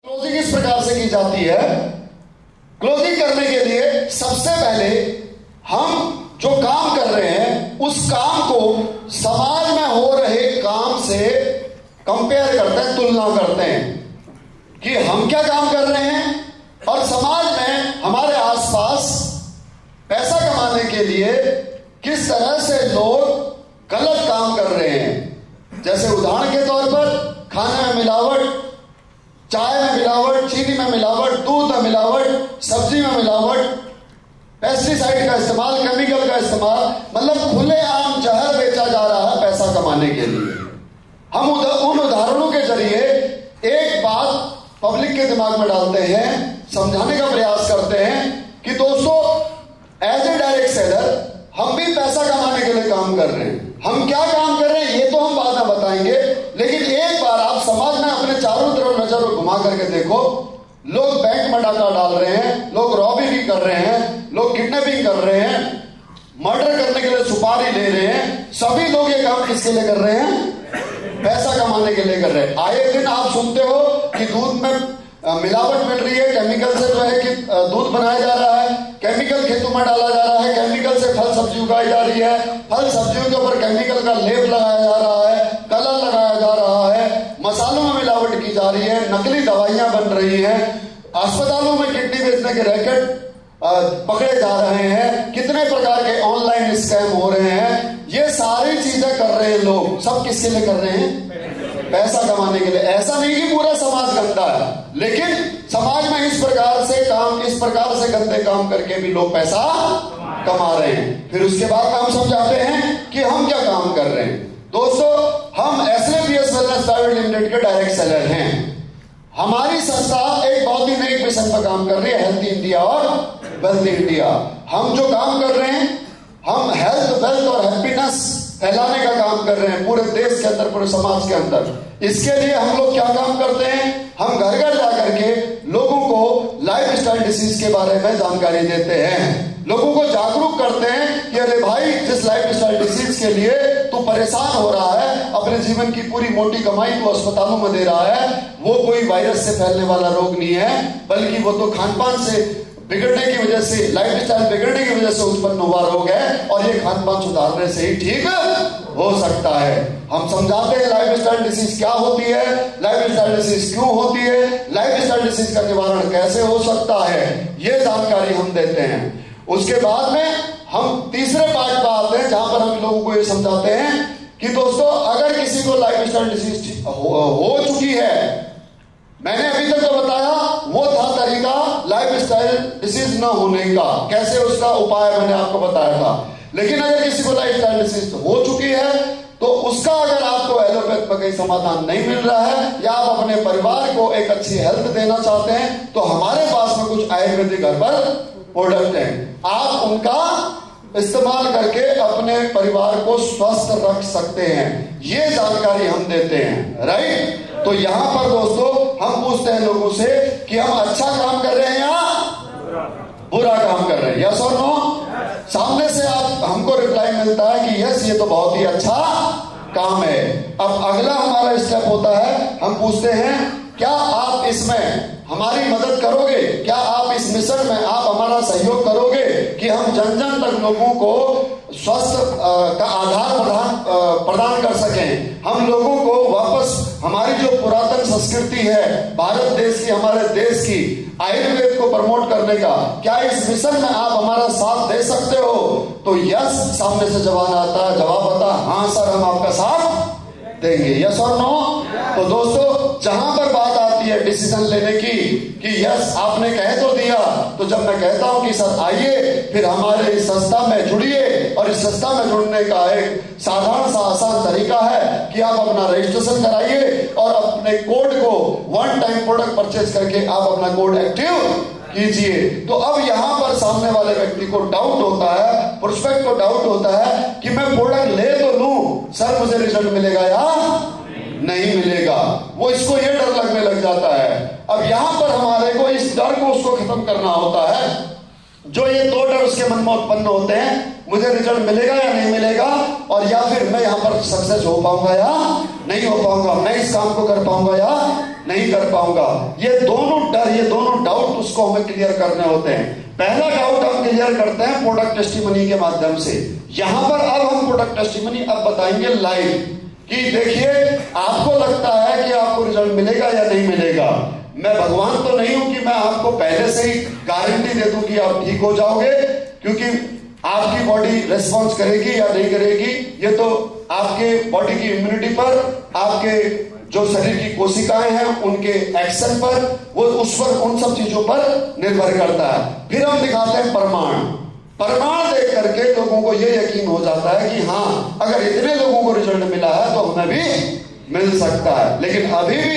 Closing इस प्रकार से की जाती है। क्लोजिंग करने के लिए सबसे पहले हम जो काम कर रहे हैं उस काम को समाज में हो रहे काम से कंपेयर करते हैं, तुलना करते हैं कि हम क्या काम कर रहे हैं और समाज में हमारे आसपास पैसा कमाने के लिए किस तरह से लोग गलत काम कर रहे हैं। जैसे उदाहरण के तौर पर खाने में मिलावट, चाय में मिलावट, चीनी में मिलावट, दूध में मिलावट, सब्जी में मिलावट, पेस्टिसाइड का इस्तेमाल, केमिकल का इस्तेमाल, मतलब खुलेआम जहर बेचा जा रहा है पैसा कमाने के लिए। हम उन उदाहरणों के जरिए एक बात पब्लिक के दिमाग में डालते हैं, समझाने का प्रयास करते हैं कि दोस्तों एज ए डायरेक्ट सेलर हम भी पैसा कमाने के लिए काम कर रहे हैं। हम क्या काम कर रहे हैं ये तो हम बाद में बताएंगे, लेकिन एक बार आप समाज में अपने चारों तरफ नजर घुमा करके देखो। लोग बैंक में डाका डाल रहे हैं, लोग रॉबरी कर रहे हैं, लोग किडनैपिंग कर रहे हैं, मर्डर करने के लिए सुपारी ले रहे हैं। सभी लोग ये काम किसके लिए कर रहे हैं? पैसा कमाने के लिए कर रहे हैं। आए दिन आप सुनते हो कि दूध में मिलावट मिल रही है, केमिकल से जो है कि दूध बनाया जा रहा है, केमिकल खेतों में डाला जा रहा है, केमिकल से फल सब्जी उगाई जा रही है, फल सब्जियों के ऊपर केमिकल का लेप लगाया जा रहा है, कलर लगाया जा रहा है, मसालों में मिलावट की जा रही है, नकली दवाइयां बन रही हैं, अस्पतालों में किडनी बेचने के रैकेट पकड़े जा रहे हैं, कितने प्रकार के ऑनलाइन स्कैम हो रहे हैं। ये सारी चीजें कर रहे हैं लोग, सब किसके लिए कर रहे हैं? पैसा कमाने के लिए। ऐसा नहीं कि पूरा समाज गंदा है, लेकिन समाज में इस प्रकार से गंदे काम करके भी लोग पैसा कमा रहे हैं। फिर उसके बाद हम समझाते हैं कि हम क्या काम कर रहे हैं। दोस्तों, हम SLAPS वेलनेस प्राइवेट लिमिटेड के डायरेक्ट सेलर हैं। हमारी संस्था एक बहुत ही नई मिशन पर काम कर रही है, हेल्थ इंडिया और वेल्थ इंडिया। हम जो काम कर रहे हैं, हम हेल्थ, वेल्थ और हैप्पीनेस फैलाने का काम कर रहे हैं पूरे देश के अंदर, पूरे समाज के अंदर। इसके लिए हम लोग क्या काम करते हैं? हम घर घर जाकर के लोगों को लाइफस्टाइल डिसीज के बारे में जानकारी देते हैं, लोगों को जागरूक करते हैं कि अरे भाई, जिस लाइफस्टाइल डिसीज के लिए तू परेशान हो रहा है, अपने जीवन की पूरी मोटी कमाई तू अस्पतालों में दे रहा है, वो कोई वायरस से फैलने वाला रोग नहीं है, बल्कि वो तो खान पान से बिगड़ने की वजह से, लाइफस्टाइल बिगड़ने की वजह से उत्पन्न हुआ रोग है, और ये खान पान सुधारने से ही ठीक हो सकता है। हम समझाते हैं लाइफस्टाइल डिसीज क्या होती है, लाइफस्टाइल डिसीज क्यों होती है, लाइफस्टाइल डिसीज का निवारण कैसे हो सकता है, ये जानकारी हम देते हैं। उसके बाद में हम तीसरे पार्ट पर आते हैं, जहां पर हम लोगों को ये समझाते हैं कि दोस्तों, अगर किसी को लाइफस्टाइल डिसीज हो चुकी है, मैंने अभी तक जो बताया वो था तरीका लाइफस्टाइल डिसीज ना होने का, कैसे उसका उपाय मैंने आपको बताया था। लेकिन अगर किसी को लाइफस्टाइल डिसीज हो चुकी है, तो उसका अगर आपको एलोपैथ में कहीं समाधान नहीं मिल रहा है, या आप अपने परिवार को एक अच्छी हेल्थ देना चाहते हैं, तो हमारे पास में कुछ आयुर्वेदिक हर्बल प्रोडक्ट हैं। आप उनका इस्तेमाल करके अपने परिवार को स्वस्थ रख सकते हैं, ये जानकारी हम देते हैं। राइट? तो यहां पर दोस्तों हम पूछते हैं लोगों से कि हम अच्छा काम कर रहे हैं या बुरा काम कर रहे हैं, यस और नो? सामने से आप हमको रिप्लाई मिलता है कि यस, ये तो बहुत ही अच्छा काम है। अब अगला हमारा स्टेप होता है, हम पूछते हैं क्या आप इसमें हमारी मदद करोगे, क्या आप इस मिशन में आप हमारा सहयोग करोगे कि हम जन जन तक लोगों को स्वास्थ्य का आधार प्रदान कर सकें, हम लोगों को वापस हमारी जो पुरातन संस्कृति है भारत देश की, हमारे देश की, आयुर्वेद को प्रमोट करने का, क्या इस मिशन में आप हमारा साथ दे सकते हो? तो यस सामने से जवाब आता है, हाँ सर, हम आपका साथ देंगे, यस और नो? तो दोस्तों, जहां पर बात आती है डिसीजन लेने की कि यस आपने कह तो दिया, तो जब मैं कहता हूं कि सर आइए फिर हमारे इस संस्था में जुड़िए, और इस संस्था में जुड़ने का एक साधारण सा आसान तरीका है कि आप अपना रजिस्ट्रेशन कराइए और अपने कोड को वन टाइम प्रोडक्ट परचेज करके आप अपना कोड एक्टिव कीजिए। तो अब यहां पर सामने वाले व्यक्ति को डाउट होता है, प्रोस्पेक्ट को डाउट होता है कि मैं प्रोडक्ट ले तो लूं, सर मुझे रिजल्ट मिलेगा या नहीं मिलेगा, वो इसको ये डर लगने लग जाता है। अब यहां पर हमारे को इस डर को उसको खत्म करना होता है। जो ये दो डर उसके मन में उत्पन्न होते हैं, मुझे रिजल्ट मिलेगा या नहीं मिलेगा, और या फिर मैं यहां पर सक्सेस हो पाऊंगा या नहीं हो पाऊंगा, मैं इस काम को कर पाऊंगा या नहीं कर पाऊंगा। ये दोनों डर, ये दोनों डाउट उसको हमें क्लियर करने होते हैं। पहला डाउट हम क्लियर करते हैं प्रोडक्ट टेस्टिमनी के माध्यम से। यहां पर अब हम प्रोडक्ट टेस्टिमनी अब बताएंगे लाइव कि देखिए आपको लगता है कि आपको रिजल्ट मिलेगा या नहीं मिलेगा। मैं भगवान तो नहीं हूं कि मैं आपको पहले से ही गारंटी दे दूं कि आप ठीक हो जाओगे, क्योंकि आपकी बॉडी रेस्पॉन्स करेगी या नहीं करेगी ये तो आपके बॉडी की इम्यूनिटी पर, आपके जो शरीर की कोशिकाएं हैं उनके एक्शन पर, वो उस पर, उन सब चीजों पर निर्भर करता है। फिर हम दिखाते हैं प्रमाण। प्रमाण देख करके लोगों को ये यकीन हो जाता है कि हाँ अगर इतने लोगों को रिजल्ट मिला है तो हमें भी मिल सकता है। लेकिन अभी भी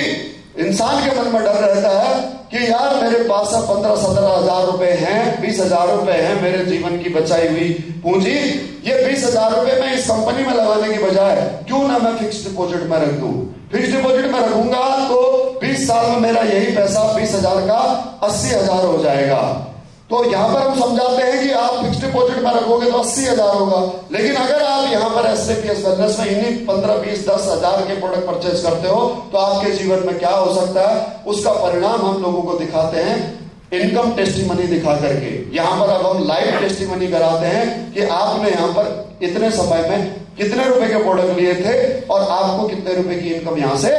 इंसान के मन में डर रहता है कि यार मेरे पास 15-17 हजार रुपए हैं, 20 हजार रुपए हैं मेरे जीवन की बचाई हुई पूंजी, ये 20 हजार रुपए मैं इस कंपनी में लगाने की बजाय क्यों ना मैं फिक्स डिपॉजिट में रख दूं। फिक्स डिपॉजिट में रखूंगा तो 20 साल में मेरा यही पैसा 20 हजार का 80 हजार हो जाएगा। तो यहां पर हम समझाते हैं कि आप फिक्स डिपॉजिट में रखोगे तो 80 हजार होगा, लेकिन अगर आप यहां पर SJPS वेलनेस में इन्हीं 15, 20, 10 हजार के प्रोडक्ट परचेज करते हो तो आपके जीवन में क्या हो सकता है, उसका परिणाम हम लोगों को दिखाते हैं इनकम टेस्टिमनी दिखा करके। यहां पर अब हम लाइव टेस्टिमनी कराते हैं कि आपने यहां पर इतने समय में कितने रुपए के प्रोडक्ट लिए थे और आपको कितने रुपए की इनकम यहां से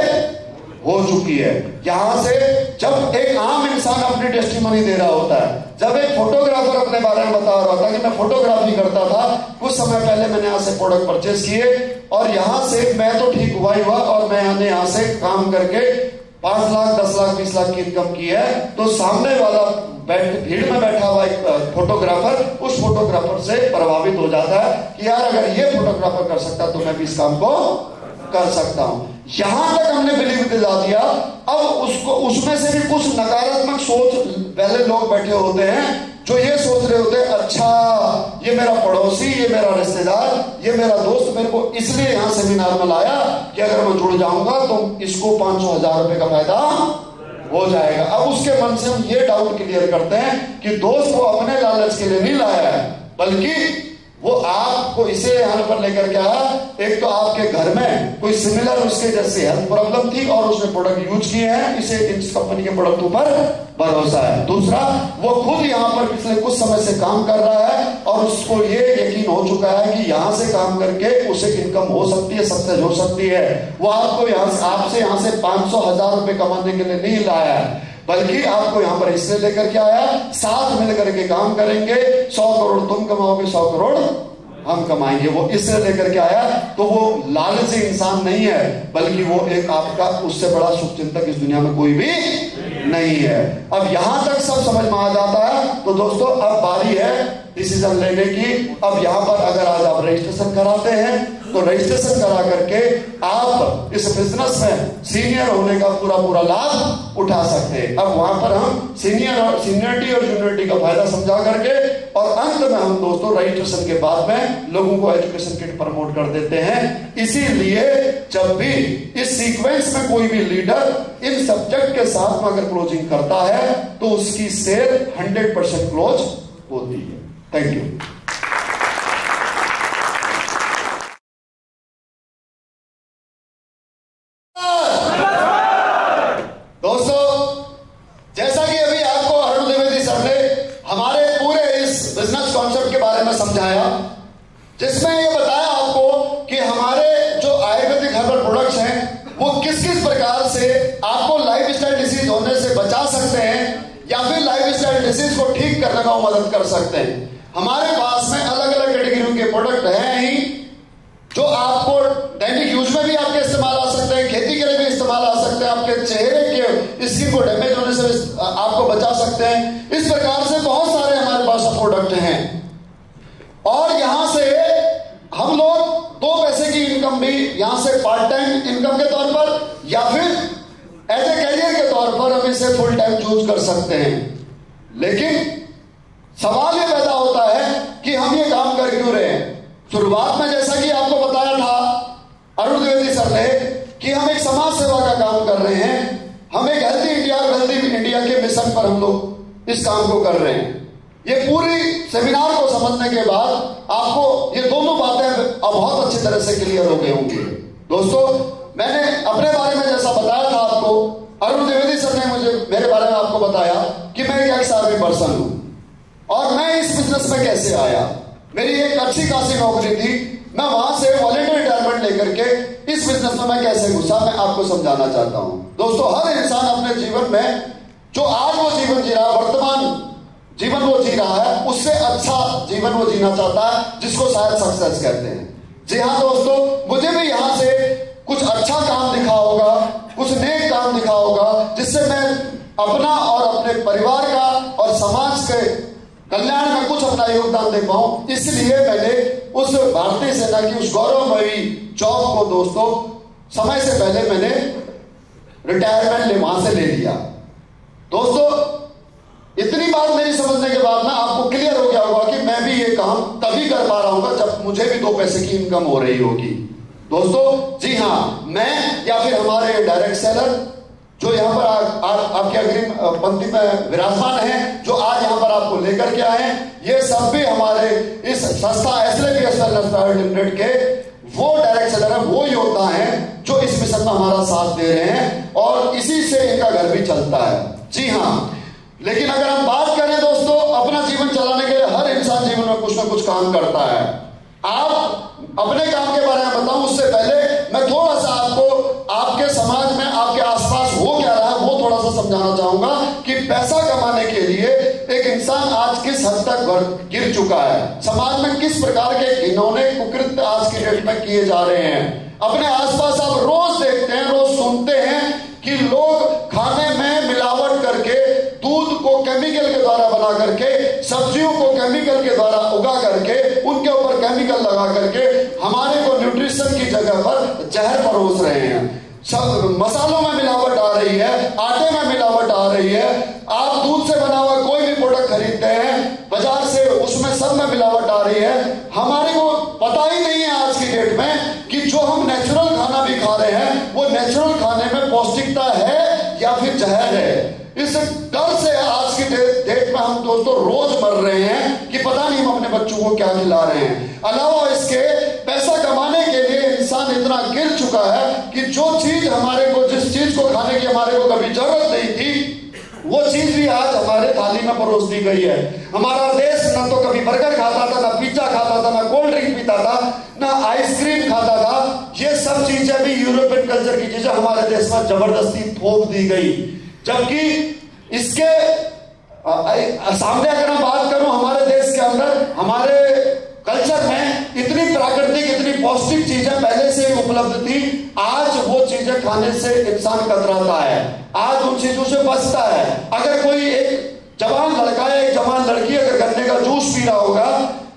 हो चुकी है। यहां से जब एक आम इंसान अपनी टेस्टिमनी दे रहा होता है, जब एक फोटोग्राफर अपने बारे में बता रहा होता है कि मैं फोटोग्राफी करता था, कुछ समय पहले मैंने यहां से प्रोडक्ट परचेज किए और यहां से मैं तो ठीक हुआ ही हुआ और मैं यहां से काम करके 5 लाख, 10 लाख, 20 लाख की इनकम की है, तो सामने वाला भीड़ में बैठा हुआ एक फोटोग्राफर उस फोटोग्राफर से प्रभावित हो जाता है कि यार अगर ये फोटोग्राफर कर सकता तो मैं भी इस काम को कर सकता हूं। यहां तक हमने बिलीव दिला दिया। अब उसको उसमें से भी कुछ नकारात्मक सोच पहले लोग बैठे होते हैं जो ये सोच रहे होते हैं अच्छा ये मेरा पड़ोसी, ये मेरा रिश्तेदार, ये मेरा दोस्त मेरे को इसलिए यहां सेमिनार में लाया कि अगर मैं जुड़ जाऊंगा तो इसको 500 हजार रुपए का फायदा हो जाएगा। अब उसके मन से हम ये डाउट क्लियर करते हैं कि दोस्त वो अपने लालच के लिए नहीं लाया है, बल्कि वो आपको इसे यहां पर लेकर के आया। एक तो आपके घर में कोई सिमिलर उसके जैसे हेल्थ प्रॉब्लम थी और उसने प्रोडक्ट यूज किए हैं, इसे इस कंपनी के प्रोडक्ट ऊपर भरोसा है। दूसरा, वो खुद यहां पर पिछले कुछ समय से काम कर रहा है और उसको ये यकीन हो चुका है कि यहां से काम करके उसे इनकम हो सकती है, सक्सेस हो सकती है। वो आपको आपसे यहां से 500 हजार रुपए कमाने के लिए नहीं लाया है, बल्कि आपको यहां पर इसलिए लेकर के आया, साथ मिलकर के काम करेंगे, 100 करोड़ तुम कमाओगे, 100 करोड़ हम कमाएंगे, वो इसलिए लेकर के आया। तो वो लालची इंसान नहीं है, बल्कि वो एक आपका उससे बड़ा शुभचिंतक इस दुनिया में कोई भी नहीं है। अब यहां तक सब समझ में आ जाता है तो दोस्तों अब बारी है डिसीजन लेने की। अब यहां पर अगर आज आप रजिस्ट्रेशन कराते हैं तो रजिस्ट्रेशन करा करके आप इस बिजनेस में सीनियर होने का पूरा लाभ उठा सकते हैं। अब वहां पर हम सीनियरिटी और जूनियरिटी का फायदा समझा करके और अंत में हम दोस्तों रजिस्ट्रेशन के बाद में लोगों को एजुकेशन किट प्रमोट कर देते हैं। इसीलिए जब भी इस सीक्वेंस में कोई भी लीडर इन सब्जेक्ट के साथ में अगर क्लोजिंग करता है तो उसकी सेल 100% क्लोज होती है। Thank you. दोस्तों, जैसा कि अभी आपको अरुण द्विवेदी सर ने हमारे पूरे इस बिजनेस कॉन्सेप्ट के बारे में समझाया, जिसमें ये बताया आपको कि हमारे जो आयुर्वेदिक हर्बल प्रोडक्ट्स हैं वो किस किस प्रकार से आपको लाइफस्टाइल डिसीज होने से बचा सकते हैं या फिर लाइफस्टाइल डिसीज को ठीक करने में मदद कर सकते हैं। हमारे पास में अलग अलग कैटेगरी के प्रोडक्ट हैं ही, जो आपको दैनिक यूज में भी आपके इस्तेमाल आ सकते हैं, खेती के लिए भी इस्तेमाल आ सकते हैं, आपके चेहरे के स्किन को डैमेज होने से आपको बचा सकते हैं। इस प्रकार से बहुत सारे हमारे पास प्रोडक्ट हैं और यहां से हम लोग 2 पैसे की इनकम भी यहां से पार्ट टाइम इनकम के तौर पर या फिर एज ए कैरियर के तौर पर हम इसे फुल टाइम यूज कर सकते हैं। लेकिन सवाल यह पैदा होता है कि हम ये काम कर क्यों रहे हैं। शुरुआत में जैसा कि आपको बताया था अरुण द्विवेदी सर ने कि हम एक समाज सेवा का काम कर रहे हैं, हम एक हेल्थी इंडिया वेल्थी इंडिया के मिशन पर हम लोग इस काम को कर रहे हैं। ये पूरी सेमिनार को समझने के बाद आपको ये दोनों बातें अब बहुत अच्छी तरह से क्लियर हो गई होंगी। दोस्तों, मैंने अपने बारे में जैसा बताया था आपको, अरुण द्विवेदी सर ने मुझे मेरे बारे में आपको बताया कि मैं एक एक्स आर्मी पर्सन हूं और मैं इस बिजनेस में कैसे आया। मेरी एक अच्छी खासी नौकरी थी, मैं वहां से वॉलंटियर रिटायरमेंट लेकर के इस बिजनेस में मैं कैसे घुसा, मैं आपको समझाना चाहता हूं। दोस्तों, हर इंसान अपने जीवन में जो आज वो जीवन जी रहा है, वर्तमान जीवन वो जी रहा है, उससे अच्छा जीवन वो जीना चाहता है, जिसको शायद सक्सेस कहते हैं। जी हाँ दोस्तों, मुझे भी यहां से कुछ अच्छा काम दिखा होगा, कुछ नेक काम दिखा होगा, जिससे मैं अपना और अपने परिवार का और समाज के कल्याण में कुछ अपना योगदान दे पाऊं। इसलिए मैंने उस भारतीय सेना की उस गौरवमयी जॉब को दोस्तों समय से पहले मैंने रिटायरमेंट वहां से ले लिया। दोस्तों, इतनी बात मेरी समझने के बाद ना आपको क्लियर हो गया होगा कि मैं भी ये काम तभी कर पा रहा हूं जब मुझे भी 2 पैसे की इनकम हो रही होगी। दोस्तों, जी हाँ, मैं या फिर हमारे डायरेक्ट सेलर जो यहाँ पर आपके अग्रिम पंक्ति में विराजमान हैं, जो आज यहाँ पर आपको लेकर के आए, ये सब भी हमारे इस संस्था एसएलपीएस वेलनेस प्राइवेट लिमिटेड के वो डायरेक्ट सेलर है, वो योद्धा हैं जो इस मिशन में हमारा साथ दे रहे हैं और इसी से इनका घर भी चलता है। जी हाँ, लेकिन अगर हम बात करें दोस्तों, अपना जीवन चलाने के लिए हर इंसान जीवन में कुछ ना कुछ काम करता है। आप अपने काम के बारे में बताऊं उससे पहले मैं थोड़ा सा आपको आपके समाज में आपके आसपास हो क्या रहा है वो थोड़ा सा समझाना चाहूंगा कि पैसा कमाने के लिए एक इंसान आज किस हद तक गिर चुका है, समाज में किस प्रकार के घिनौने कुकृत्य आज की डेट में किए जा रहे हैं। अपने आसपास आप रोज देखते हैं, रोज सुनते हैं कि लोग खाने में मिलावट करके, दूध को केमिकल के द्वारा बना करके, सब्जियों को केमिकल के द्वारा उगा करके, उनके ऊपर केमिकल लगा करके हमारे को न्यूट्रिशन की जगह पर जहर परोस रहे हैं। सब मसालों में मिलावट आ रही है, आटे में मिलावट आ रही है। आप दूध से बना हुआ कोई भी प्रोडक्ट खरीदते हैं बाजार से, उसमें सब में मिलावट आ रही है। हमारे को पता ही नहीं है आज की डेट में कि जो हम नेचुरल खाना भी खा रहे हैं वो नेचुरल खाने में पौष्टिकता है या फिर जहर है। इस डर से आज की डेट में हम दोस्तों रोज मर रहे हैं कि पता नहीं हम अपने बच्चों को क्या खिला रहे हैं। अलावा इसके पैसा कमाने के लिए इंसान इतना गिर चुका है कि जो चीज हमारे को, जिस चीज को खाने की हमारे को कभी जरूरत नहीं थी, वो चीज भी आज हमारे थाली में परोस दी गई है। हमारा देश न तो कभी बर्गर खाता था, ना पिज्जा खाता था, ना कोल्ड ड्रिंक पीता था, ना आइसक्रीम खाता था। ये सब चीजें भी यूरोपियन कल्चर की चीजें हमारे देश में जबरदस्ती थोप दी गई। जबकि इसके सामने अगर मैं बात करूं, हमारे देश के अंदर, हमारे कल्चर में इतनी प्राकृतिक, इतनी पौष्टिक चीजें पहले से ही उपलब्ध थी। आज वो चीजें खाने से इंसान कतराता है, आज उन चीजों से बचता है। अगर कोई एक जवान लड़का या एक जवान लड़की अगर गन्ने का जूस पी रहा होगा,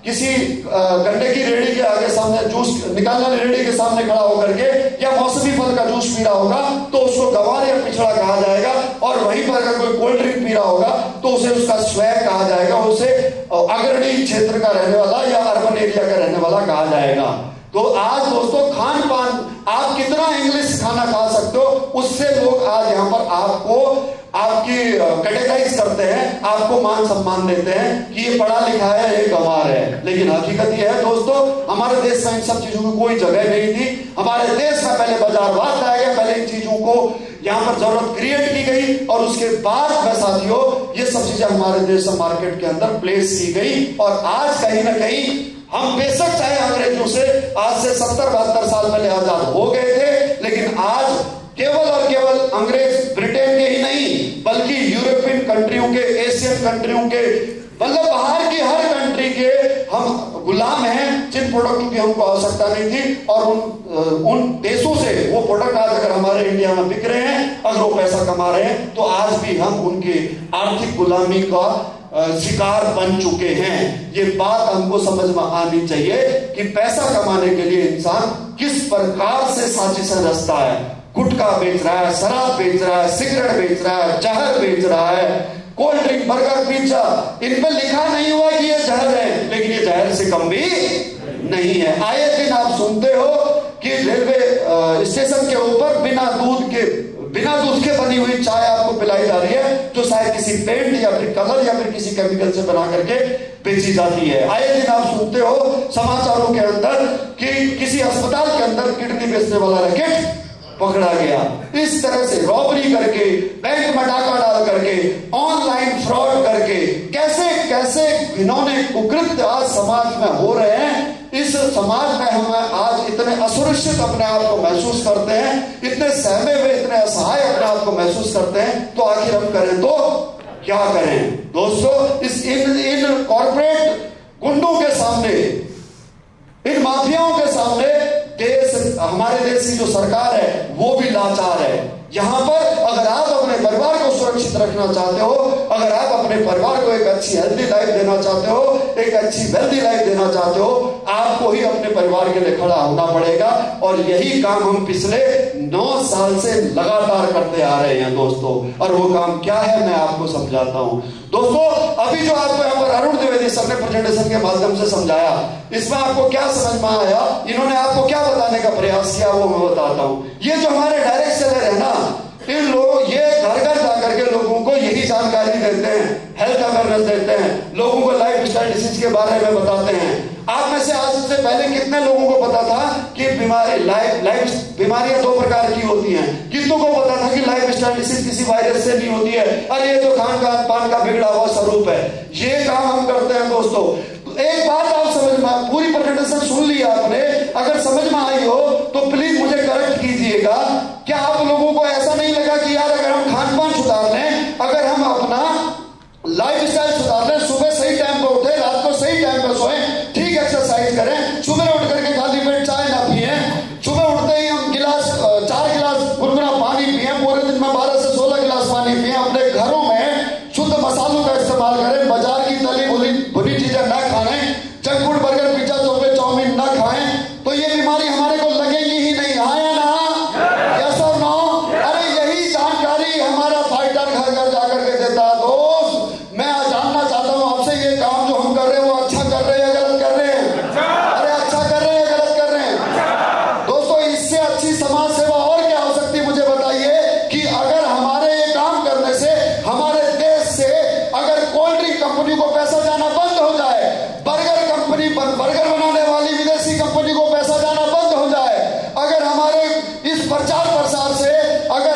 किसी गन्ने की रेहड़ी के आगे सामने जूस निकालने वाली रेहड़ी के सामने खड़ा होकर के, या मौसमी फल का जूस पी रहा होगा, तो उसको गंवार या पिछड़ा कहा जाएगा। और वहीं पर अगर कोई कोल्ड ड्रिंक पी रहा होगा तो उसे उसका स्वैग कहा जाएगा, उसे अग्रणी क्षेत्र का रहने वाला या अर्बन एरिया का रहने वाला कहा जाएगा। तो आज दोस्तों, खान पान आप कितना इंग्लिश खाना खा सकते हो, उससे लोग आज यहाँ पर आपको आपकी कैटेगराइज करते हैं, आपको मान सम्मान देते हैं कि ये पढ़ा लिखा है, ये गंवार है। लेकिन हकीकत ये है दोस्तों, हमारे देश में इन सब चीजों की कोई जगह नहीं थी। हमारे देश में पहले बाजारवाद लाया गया, पहले इन चीजों को यहाँ पर जरूरत क्रिएट की गई और उसके बाद में साथियों ये सब चीजें हमारे देश में मार्केट के अंदर प्लेस की गई। और आज कहीं ना कहीं हम बेशक चाहे अंग्रेजों से आज से 70-72 साल पहले आजाद हो गए थे, लेकिन आज केवल और केवल अंग्रेज ब्रिटेन के ही नहीं बल्कि यूरोपियन कंट्रियों के, एशियन कंट्रियों के, मतलब बाहर की हर कंट्री के हम गुलाम हैं, जिन प्रोडक्टों की हमको आवश्यकता नहीं थी। और उन देशों से वो प्रोडक्ट आज अगर हमारे इंडिया में बिक रहे हैं, अगर वो पैसा कमा रहे हैं, तो आज भी हम उनकी आर्थिक गुलामी का शिकार बन चुके हैं। ये बात हमको समझ में आनी चाहिए कि पैसा कमाने के लिए इंसान किस प्रकार से साजिश रचता है। गुटखा बेच रहा है, शराब बेच रहा है, सिगरेट बेच रहा है, जहर बेच रहा है, कोल्ड ड्रिंक, बर्गर, पिज्जा, इनमें लिखा नहीं हुआ कि ये जहर है, लेकिन ये जहर से कम भी नहीं है। आए दिन आप सुनते हो कि रेलवे स्टेशन के ऊपर बिना दूध के बनी हुई चाय आपको पिलाई जा रही है, जो शायद किसी पेंट या फिर कलर या फिर किसी केमिकल से बना करके बेची जाती है। आए दिन आप सुनते हो समाचारों के अंदर कि किसी अस्पताल के अंदर किडनी बेचने वाला रैकेट पकड़ा गया। इस तरह से रॉबरी करके, बैंक में डाका डाल करके, ऑनलाइन फ्रॉड करके, कैसे कैसे इन्होंने कुकृत्य आज समाज में हो रहे हैं। इस समाज में हम आज इतने असुरक्षित अपने आप को महसूस करते हैं, इतने सहमे हुए, इतने असहाय अपने आप को महसूस करते हैं। तो आखिर हम करें तो क्या करें दोस्तों? इन कॉर्पोरेट गुंडों के सामने, इन माफियाओं के सामने हमारे देश की जो सरकार है वो भी लाचार है। यहां पर अगर आप अपने परिवार को सुरक्षित रखना चाहते हो, अगर आप अपने परिवार को एक अच्छी हेल्दी लाइफ देना चाहते हो, एक अच्छी वेल्दी लाइफ देना चाहते हो, आपको ही अपने परिवार के लिए खड़ा होना पड़ेगा। और यही काम हम पिछले 9 साल से लगातार करते आ रहे हैं दोस्तों। और वो काम क्या है मैं आपको समझाता हूं दोस्तों। अभी जो आपको यहाँ पर अरुण द्विवेदी सर ने प्रेजेंटेशन के माध्यम से समझाया, इसमें आपको क्या समझ में आया, इन्होंने आपको क्या बताने का प्रयास किया, वो मैं बताता हूं। ये जो हमारे डायरेक्ट सेलर है ना, इन लोग ये घर घर जाकर के लोगों को यही जानकारी देते हैं, हेल्थ अवेयरनेस देते हैं, लोगों को लाइफ स्टाइल डिसीज के बारे में बताते हैं। आप में से आज से पहले कितने लोगों को पता था कि बीमारियां 2 प्रकार की होती हैं? कितनों को पता था कि लाइफ स्टाइल डिसीज किसी वायरस से नहीं होती है? अरे ये तो खान पान का बिगड़ा हुआ स्वरूप है। ये काम हम करते हैं दोस्तों। एक बात आप समझ में, पूरी प्रेजेंटेशन सुन ली आपने, अगर समझ में आई हो तो प्लीज मुझे करेक्ट कीजिएगा। क्या आप लोगों को ऐसा नहीं लगा कि यार अगर हम खान पान सुधार लें, अगर हम अपना लाइफ स्टाइल सुधार लें, सुबह सही टाइम पर उठे, रात को सही टाइम पर सोएं, ठीक एक्सरसाइज करें, सुबह उठ करके खाली पेट चाय ना पिए, सुबह उठते ही हम 4 गिलास गुनगुना पानी पिए, पूरे दिन में 12 से 16 गिलास पानी पिए, अपने घरों में शुद्ध मसालों का इस्तेमाल करें, बाजार की तली भुनी चीजें ना खाएं, जंक फूड, बर्गर, पिज्जा, चौबे, चाउमीन ना खाएं, तो ये बीमारी हमारे को लगेगी ही नहीं। आया ना? यस और नो? अरे यही जानकारी हमारा फाइटर घर घर जाकर के देता है दोस्त। मैं जानना चाहता हूं आपसे, ये काम जो हम कर रहे हैं वो अच्छा कर रहे हैं या गलत कर रहे हैं? अरे अच्छा कर रहे हैं या गलत कर रहे हैं? दोस्तों इससे अच्छी समाज सेवा और क्या हो सकती है मुझे बताइए, कि अगर हमारे ये काम करने से हमारे देश से अगर कोल्ड ड्रिंक कंपनी को पैसा जाना बंद हो जाए, बर्गर बनाने वाली विदेशी कंपनी को पैसा जाना बंद हो जाए, अगर हमारे इस प्रचार प्रसार से अगर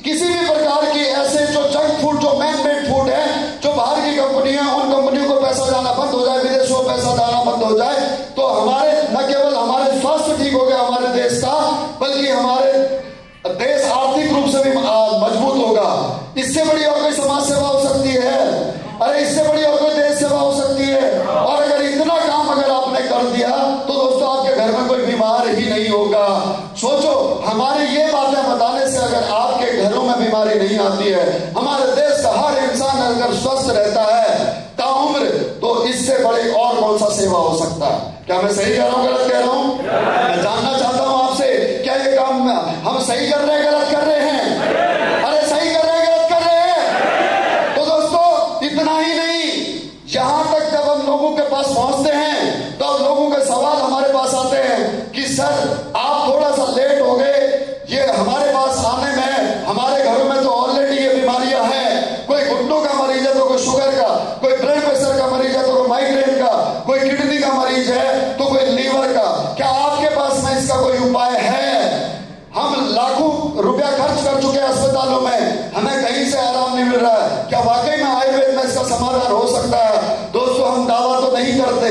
किसी भी प्रकार की ऐसे जो जंक फूड, जो मैन मेड फूड है, जो बाहर की कंपनी है, उन कंपनियों को पैसा जाना बंद हो जाए, विदेशों को पैसा जाना बंद हो जाए, तो हमारे न केवल हमारे स्वास्थ्य ठीक हो गया हमारे देश का, बल्कि हमारे देश आर्थिक रूप से भी मजबूत होगा। इससे बड़ी और कोई समाज सेवा हो सकती है? अरे इससे बड़ी और कोई देश सेवा हो सकती है? और अगर इतना काम अगर आपने कर दिया तो दोस्तों आपके घर में कोई बीमार ही नहीं होगा। सोचो, हमारी ये बातें बताने से अगर आपके घरों में बीमारी नहीं आती है, हमारे देश का हर इंसान अगर स्वस्थ रहता है ताउम्र, तो इससे बड़ी और कौन सा सेवा हो सकता है? क्या मैं सही कह रहा हूं, गलत कह रहा हूं? मैं जानना चाहता हूं आपसे, क्या ये काम हम सही कर रहे हैं, गलत कर रहे हैं? अरे सही कर रहे हैं, गलत कर रहे हैं? तो दोस्तों इतना ही नहीं, यहां तक जब हम लोगों के पास पहुंचते हैं तो लोगों के सवाल हमारे पास आते हैं कि सर आप थोड़ा सा लेट हो गए, ये हमारे पास आने में, हमारे घरों में तो ऑलरेडी ये बीमारियां हैं, कोई घुटनों का मरीज है तो कोई शुगर का, कोई ब्लड प्रेशर का मरीज है तो कोई माइग्रेन का, कोई किडनी का मरीज है तो कोई लीवर का, क्या आपके पास में इसका कोई उपाय है? हम लाखों रुपया खर्च कर चुके हैं अस्पतालों में, हमें कहीं से आराम नहीं मिल रहा है। क्या वाकई में आयुर्वेद में इसका समाधान हो सकता है? दोस्तों हम दावा तो नहीं करते,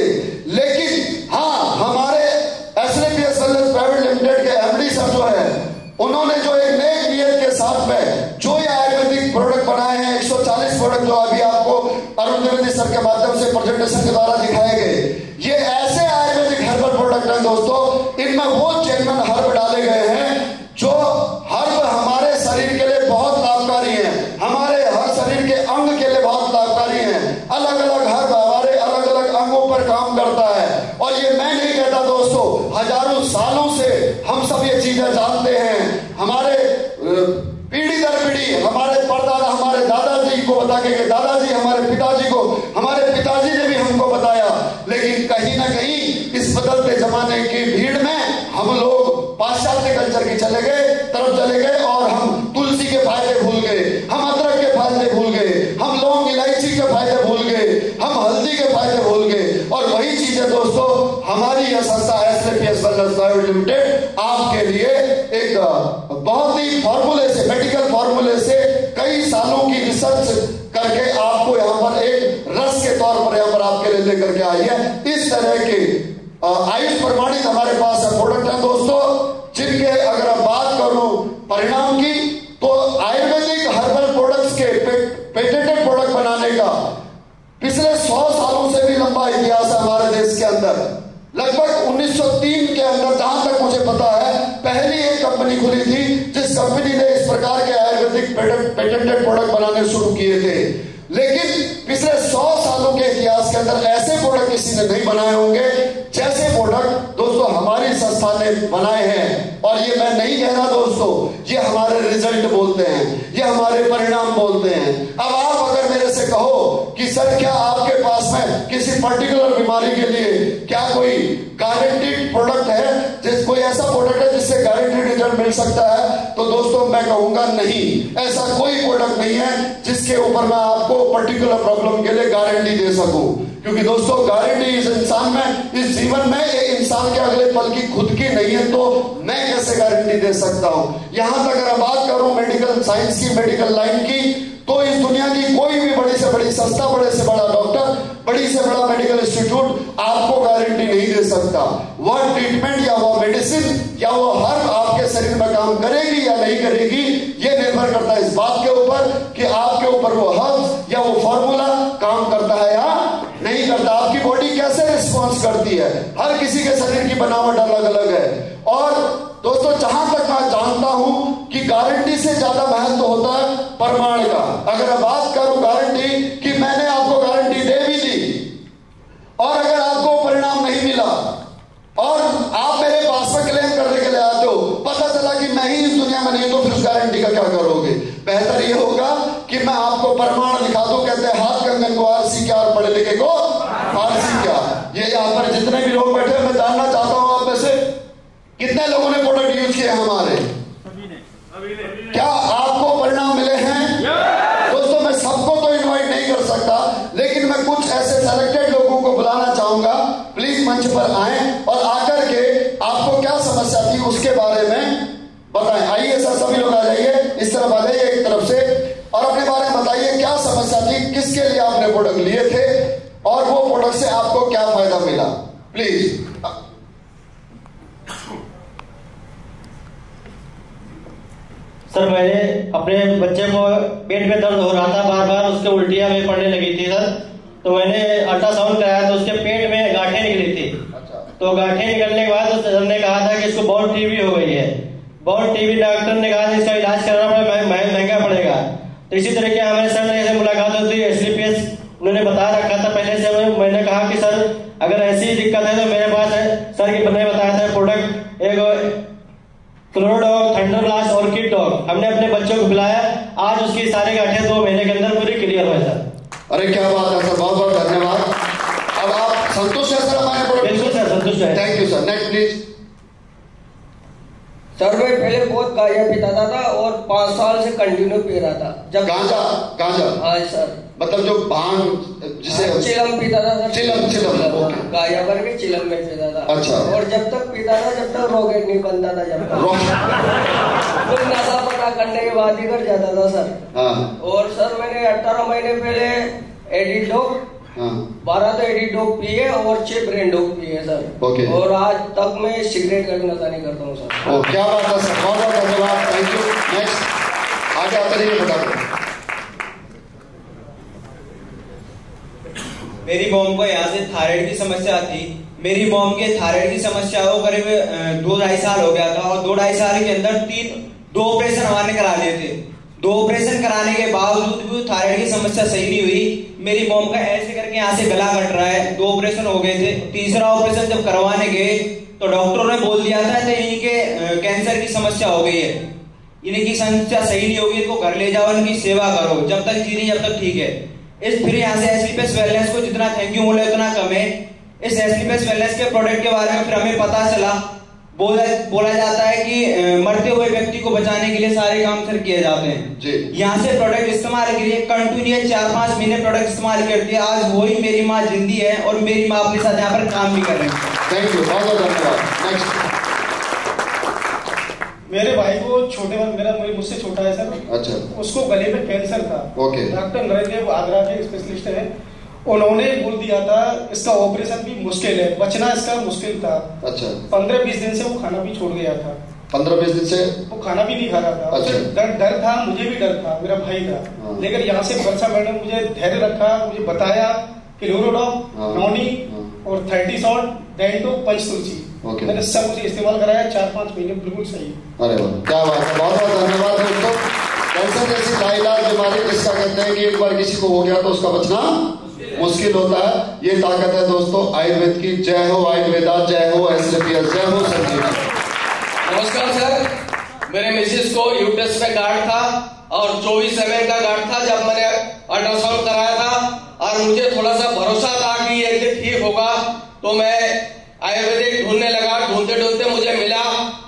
लेकिन हाँ हमारे एसएलपीएस वेलनेस प्राइवेट लिमिटेड के एमडी सर जो है, उन्होंने जो एक नेक नियत के साथ में जो ये आयुर्वेदिक प्रोडक्ट बनाए हैं, 140 प्रोडक्ट जो अभी आपको अरुण द्विवेदी सर के माध्यम से प्रेजेंटेशन के द्वारा दिखाए गए, ये ऐसे आयुर्वेदिक हर्बल प्रोडक्ट हैं दोस्तों, इनमें वो जेन्युइन हर्ब डाले गए हैं जो हर्ब हमारे शरीर के लिए बहुत लाभकारी है, हमारे हर शरीर के अंग के लिए बहुत लाभकारी है। अलग अलग हर्ब हमारे अलग अलग अंगों पर काम करता है। और ये मैं नहीं कहता दोस्तों, हजारों सालों से हम सब ये चीजें जानते हैं। हमारे पीढ़ी दर पीढ़ी हमारे परदादा, हमारे दादाजी को बता के गए, दादाजी हमारे पिताजी को, हमारे पिताजी ने भी हमको बताया। लेकिन कहीं ना कहीं इस बदलते जमाने की भीड़ में हम लोग पाश्चात्य कल्चर की तरफ चले गए और हम तुलसी के फायदे भूल गए, हम अदरक के फायदे भूल गए, हम लौंग इलायची के फायदे भूल गए, हम हल्दी के फायदे भूल गए। और वही चीजें दोस्तों हमारी यह संस्था एसएलपीएस वेलनेस प्राइवेट लिमिटेड आपके लिए एक फॉर्मूले से, मेडिकल फॉर्मूले से कई सालों की रिसर्च करके आपको यहाँ पर एक रस के तौर पर यहाँ पर आपके लिए लेकर के आई है। इस तरह के आयुष प्रमाणित हमारे पास है प्रोडक्ट है दोस्तों, जिनके अगर आप बात करूं परिणाम की, तो आयुर्वेदिक हर्बल प्रोडक्ट्स के पेटेंटेड प्रोडक्ट बनाने का पिछले 100 सालों से भी लंबा इतिहास है हमारे देश के अंदर। लगभग 1903 के अंदर, जहां तक मुझे पता है, पहली एक कंपनी खुली थी जिस कंपनी ने इस प्रकार के आयुर्वेदिक पेटेंटेड प्रोडक्ट बनाने शुरू किए थे। लेकिन पिछले 100 सालों के इतिहास के अंदर ऐसे प्रोडक्ट किसी ने नहीं बनाए होंगे जैसे प्रोडक्ट दोस्तों हमारी संस्था ने बनाए हैं। और ये मैं नहीं कह रहा दोस्तों, ये हमारे रिजल्ट बोलते हैं, ये हमारे परिणाम बोलते हैं। अब आप अगर मेरे से कहो कि सर क्या आपके पास में किसी पर्टिकुलर बीमारी के लिए क्या कोई गारंटीड प्रोडक्ट है, कोई ऐसा प्रोडक्ट है जिससे गारंटीड रिजल्ट मिल सकता है, तो दोस्तों मैं कहूंगा नहीं, ऐसा कोई प्रोडक्ट नहीं है जिसके ऊपर मैं आपको पर्टिकुलर प्रॉब्लम के लिए गारंटी दे सकूं। क्योंकि दोस्तों गारंटी इस इंसान में, इस जीवन में, ये इंसान के अगले पल की खुद की नहीं है, तो मैं कैसे गारंटी दे सकता हूं। यहां तक अगर बात करूं मेडिकल साइंस की, मेडिकल लाइन की, तो इस दुनिया की कोई भी बड़ी से बड़ी संस्था, बड़े से बड़ा डॉक्टर, बड़ी से बड़ा मेडिकल इंस्टीट्यूट आपको गारंटी नहीं दे सकता। वह ट्रीटमेंट या वह मेडिसिन या वो हर्ब आपके शरीर में काम करेगी या नहीं करेगी, ये निर्भर करता है इस बात के ऊपर कि आपके ऊपर वो हर्ब या वो फॉर्मूला काम करता है या नहीं करता, आपकी बॉडी कैसे रिस्पॉन्स करती है। हर किसी के शरीर की बनावट अलग अलग है। और दोस्तों जहां तक मैं जानता हूं कि गारंटी से ज्यादा महत्व होता है प्रमाण का। अगर मैं बात करूं गारंटी कि मैंने आपको गारंटी दे भी दी और अगर आपको परिणाम नहीं मिला और आप मेरे पास में क्लेम करने के लिए आते हो, पता चला कि मैं ही इस दुनिया में नहीं, तो फिर उस गारंटी का क्या करोगे। बेहतर ये होगा कि मैं आपको प्रमाण दिखा दूं। कहते हैं हाथ कंगन को आरसी क्या और पढ़े लिखे को आरसी क्या। ये यहाँ पर जितने भी लोग बैठे, मैं जानना चाहता हूं आप में से कितने लोगों ने प्रोडक्ट यूज किए हमारे, क्या आपको परिणाम मिले हैं? दोस्तों मैं सबको तो इनवाइट नहीं कर सकता, लेकिन मैं कुछ ऐसे सेलेक्टेड लोगों को बुलाना चाहूंगा, प्लीज मंच पर आए और आकर के आपको क्या समस्या थी उसके बारे में बताएं। आइए सर, सभी लोग आ जाइए, इस तरफ आ जाइए एक तरफ से, और अपने बारे में बताइए क्या समस्या थी, किसके लिए आपने प्रोडक्ट लिए थे और वो प्रोडक्ट से आपको क्या फायदा मिला, प्लीज। सर मैंने अपने बच्चे को पेट में दर्द हो रहा था, बार बार उसके उल्टियां में पड़ने लगी थी सर, तो मैंने अल्ट्रासाउंड कराया तो उसके पेट में गांठें निकली थी। तो गांठें निकलने के बाद उस डॉक्टर ने कहा था कि इसको बहुत टीबी हो गई है। बहुत टीबी डॉक्टर ने कहा इसका इलाज करना पड़ेगा, महंगा पड़ेगा। तो इसी तरीके हमारे सर ने मुलाकात होती है, SLPS उन्होंने बता रखा था पहले से। मैंने कहा कि सर अगर ऐसी दिक्कत है तो मेरे पास है। सर की ने बताया था प्रोडक्ट एक क्लोरोडॉग, थंडर ब्लास्ट और किड डॉग, हमने अपने बच्चों को पिलाया, आज उसकी सारी गांठें 2 महीने के अंदर पूरी क्लियर हुए सर। अरे क्या बात है सर, बहुत बहुत धन्यवाद। अब आप संतुष्ट है सर हमारे प्रोडक्ट? बिल्कुल सर, संतुष्ट है। Thank you sir. Next please. Sir मैं पहले बहुत गांजा पीता था और 5 साल से कंटिन्यू पी रहा था। जब गांजा हाँ सर, मतलब जो भांग जिसे चिलम पीता था सर, चिलम गांजा भर के चिलम में पीता था। अच्छा। और जब तक पीता था जब तक रॉकेट नहीं बनता था, जब तक तो नशा पता करने के बाद ही कर जाता था सर। हाँ। और सर मैंने 18 महीने पहले एडिट डॉग 12 तो एडिट डॉग पिए और 6 ब्रेन डॉग पिए सर। ओके। और आज तक मैं सिगरेट का नशा नहीं करता हूँ सर। ओ क्या बात है सर, बहुत बहुत धन्यवाद, थैंक यू। नेक्स्ट आगे आते रहिए फटाफट। मेरी मॉम को यहाँ से थायराइड की समस्या थी। मेरी मॉम के थायराइड की समस्या को करीब 2-2.5 साल हो गया था और 2-2.5 साल के अंदर 2 ऑपरेशन हमारे करा दिए थे। 2 ऑपरेशन कराने के बावजूद भी थायराइड की समस्या सही नहीं हुई। मेरी मॉम का ऐसे करके यहाँ से गला कट रहा है। 2 ऑपरेशन हो गए थे। तीसरा ऑपरेशन जब करवाने गए तो डॉक्टरों ने बोल दिया था कि इनके कैंसर की समस्या हो गई है, इनकी समस्या सही नहीं होगी, इनको घर ले जाओ, इनकी सेवा करो, जब तक जी रही जब तक ठीक है। फिर यहाँ से SLPS वेलनेस को जितना थैंक यू बोले उतना कम है। इस SLPS वेलनेस के प्रोडक्ट के बारे में फिर हमें पता चला, बोला जाता है कि मरते हुए व्यक्ति को बचाने के लिए सारे काम सर किए जाते हैं। यहाँ से प्रोडक्ट इस्तेमाल के लिए कंटिन्यू 4-5 महीने प्रोडक्ट इस्तेमाल करती है। आज वही मेरी माँ जिंदी है और मेरी माँ अपने साथ यहाँ पर काम भी कर रहे हैं। थैंक यू, बहुत बहुत धन्यवाद। नेक्स्ट मेरे भाई को मुझसे छोटा है सर। अच्छा। उसको गले में कैंसर था। ओके। डॉक्टर नरेंद्र आगरा के स्पेशलिस्ट हैं, उन्होंने बोल दिया था इसका ऑपरेशन भी मुश्किल है, बचना इसका मुश्किल था। अच्छा। 15-20 दिन से वो खाना भी छोड़ गया था। 15-20 दिन से वो खाना भी नहीं खा रहा था। अच्छा। डर था, मुझे भी डर था, मेरा भाई था। हाँ। लेकिन यहाँ से वर्षा मैडम ने मुझे धैर्य रखा, मुझे बताया कि लोरोडॉप, नॉनी और 30 शॉट, डेंटो, पंचतुलसी, मैंने सब मुझे इस्तेमाल कराया। 4-5 महीने बिल्कुल सही। अरे वाह, क्या बात है, बहुत बहुत धन्यवाद दोस्तों। कैंसर जैसी लाइलाज बीमारी जिसका कहते हैं कि एक बार किसी को हो गया तो उसका बचना मुश्किल होता है, ये ताकत है दोस्तों आयुर्वेद की। जय हो आयुर्वेदा, जय हो एसएपीएस, जय हो संजीवनी। नमस्कार सर, मेरे मिसेस को यूट्रस में गांठ था और 24 mm का गांठ था। जब मैंने अल्ट्रासाउंड कराया था और मुझे थोड़ा सा भरोसा था कि ये ठीक होगा, तो मैं आयुर्वेदिक ढूंढने लगा। ढूंढते ढूंढते मुझे मिला